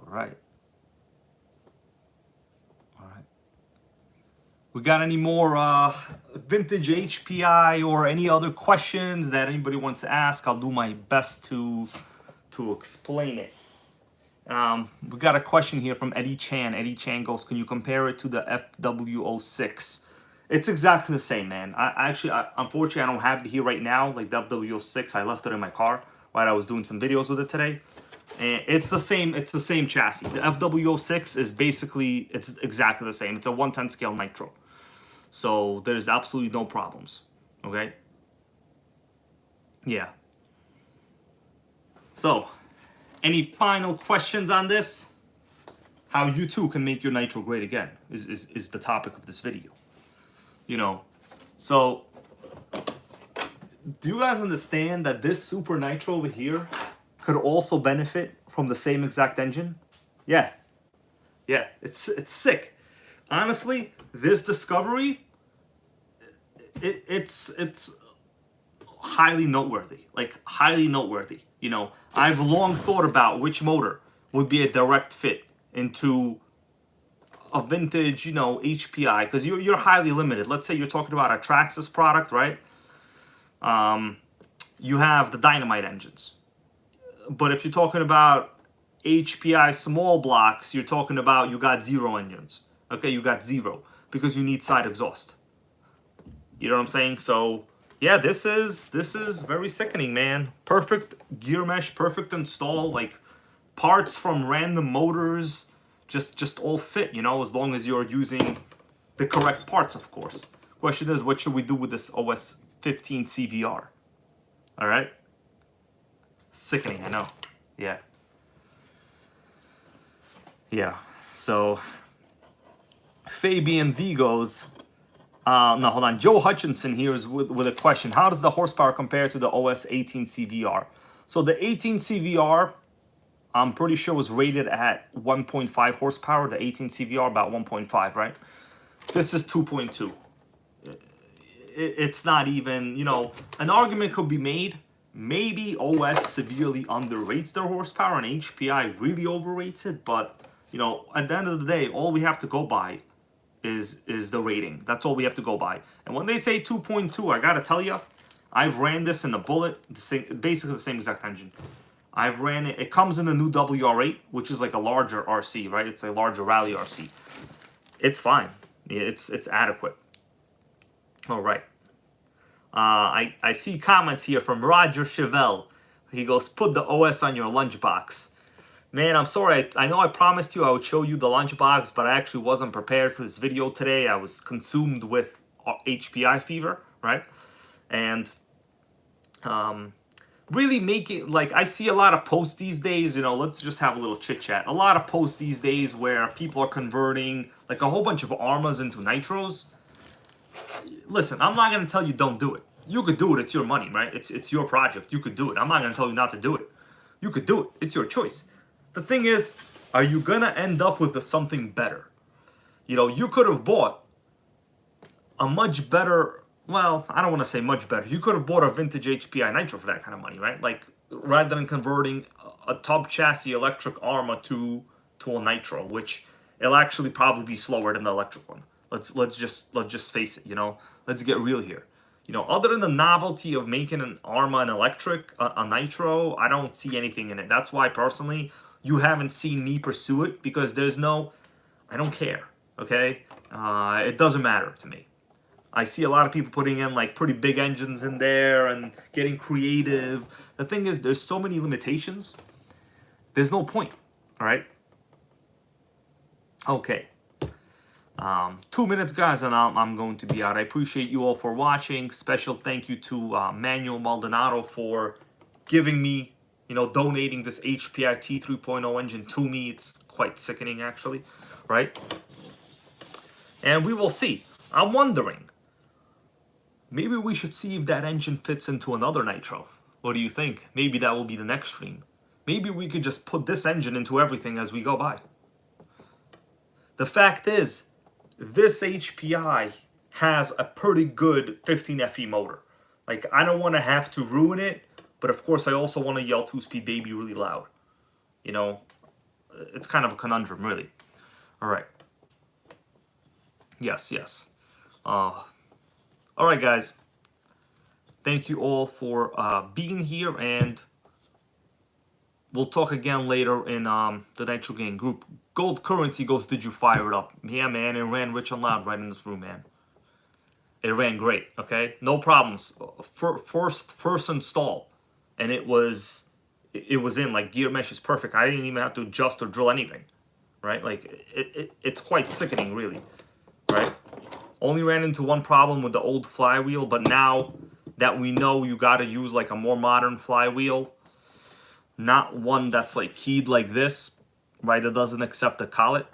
right. We got any more vintage HPI or any other questions that anybody wants to ask? I'll do my best to explain it. We got a question here from Eddie Chan. Eddie Chan goes, can you compare it to the FW06? It's exactly the same, man. Unfortunately, I don't have it here right now. Like the FW06, I left it in my car while I was doing some videos with it today. And it's the same. It's the same chassis. The FW06 is basically, it's exactly the same. It's a 1/10 scale nitro. So there's absolutely no problems. Okay. Yeah. So, any final questions on this? How you too can make your nitro great again is the topic of this video. You know, so do you guys understand that this Super Nitro over here could also benefit from the same exact engine? Yeah, yeah, it's sick. Honestly, this discovery, it's highly noteworthy, like highly noteworthy. You know, I've long thought about which motor would be a direct fit into a vintage, you know, HPI, because you're highly limited. Let's say you're talking about a Traxxas product, right? You have the Dynamite engines. But if you're talking about HPI small blocks, you're talking about you got 0 engines. Okay, you got 0 because you need side exhaust. You know what I'm saying? So yeah, this is very sickening, man. Perfect gear mesh, perfect install, like parts from random motors, just all fit, you know, as long as you're using the correct parts, of course. Question is, what should we do with this OS 15 CVR? All right. Sickening, I know. Yeah. Yeah. So Fabian V goes, no, hold on. Joe Hutchinson here is with a question. How does the horsepower compare to the OS 18 CVR? So the 18 CVR, I'm pretty sure was rated at 1.5 horsepower. The 18 CVR about 1.5, right? This is 2.2. It's not even, you know, an argument could be made. Maybe OS severely underrates their horsepower and HPI really overrates it. But, you know, at the end of the day, all we have to go by is the rating. That's all we have to go by. And when they say 2.2, I gotta tell you, I've ran this in the Bullet, basically the same exact engine. I've ran it. It comes in the new WR8, which is like a larger RC, right? It's a larger rally RC. It's fine. It's adequate. All right. I see comments here from Roger Chevelle. He goes, put the OS on your lunchbox. Man, I'm sorry. I know I promised you I would show you the lunchbox, but I actually wasn't prepared for this video today. I was consumed with HPI fever, right? And really make it, like, I see a lot of posts these days, you know, let's just have a little chit chat. A lot of posts these days where people are converting like a whole bunch of Armas into Nitros. Listen, I'm not going to tell you don't do it. You could do it. It's your money, right? It's your project. You could do it. I'm not going to tell you not to do it. You could do it. It's your choice. The thing is, are you going to end up with something better? You know, you could have bought a much better, well, I don't want to say much better. You could have bought a vintage HPI Nitro for that kind of money, right? Like, rather than converting a top chassis electric Arma to a Nitro, which it'll actually probably be slower than the electric one. Let's just face it, you know. Let's get real here. You know, other than the novelty of making an Arma an electric, a Nitro, I don't see anything in it. That's why personally, you haven't seen me pursue it, because there's no, I don't care. Okay, it doesn't matter to me. I see a lot of people putting in like pretty big engines in there and getting creative. The thing is, there's so many limitations. There's no point. All right. Okay. 2 minutes, guys, and I'm going to be out. I appreciate you all for watching. Special thank you to Manuel Maldonado for giving me, you know, donating this HPI T3.0 engine to me. It's quite sickening, actually, right? And we will see. I'm wondering, maybe we should see if that engine fits into another Nitro. What do you think? Maybe that will be the next stream. Maybe we could just put this engine into everything as we go by. The fact is, this HPI has a pretty good 15 FE motor. Like, I don't want to have to ruin it, but of course I also want to yell 2-speed baby really loud. You know, it's kind of a conundrum, really. All right. Yes, yes. All right, guys. Thank you all for being here, and we'll talk again later in the NitroGang group. Gold Currency goes, did you fire it up? Yeah, man, it ran rich and loud right in this room, man. It ran great, okay? No problems. First install, and it was in. Like, gear mesh is perfect. I didn't even have to adjust or drill anything, right? Like, it's quite sickening, really, right? Only ran into one problem with the old flywheel, but now that we know you got to use like a more modern flywheel, not one that's like keyed like this, right? It doesn't accept the collet.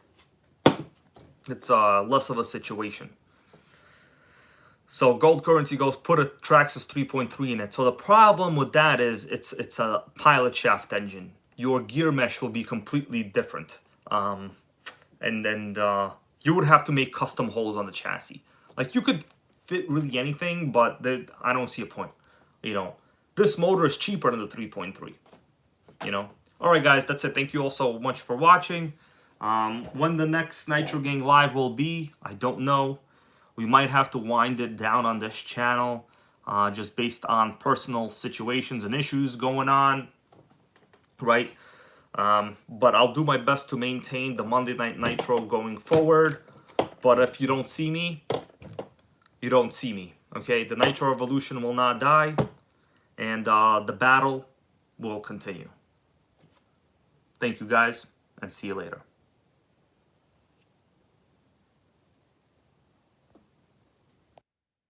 It's less of a situation. So Gold Currency goes, put a Traxxas 3.3 in it. So the problem with that is it's a pilot shaft engine. Your gear mesh will be completely different. And then you would have to make custom holes on the chassis. Like, you could fit really anything, but I don't see a point. You know, this motor is cheaper than the 3.3. You know. All right, guys, that's it. Thank you all so much for watching. When the next NitroGang live will be, I don't know. We might have to wind it down on this channel, just based on personal situations and issues going on, right? But I'll do my best to maintain the Monday Night Nitro going forward. But if you don't see me, you don't see me, okay? The Nitro Revolution will not die, and the battle will continue. Thank you, guys, and see you later.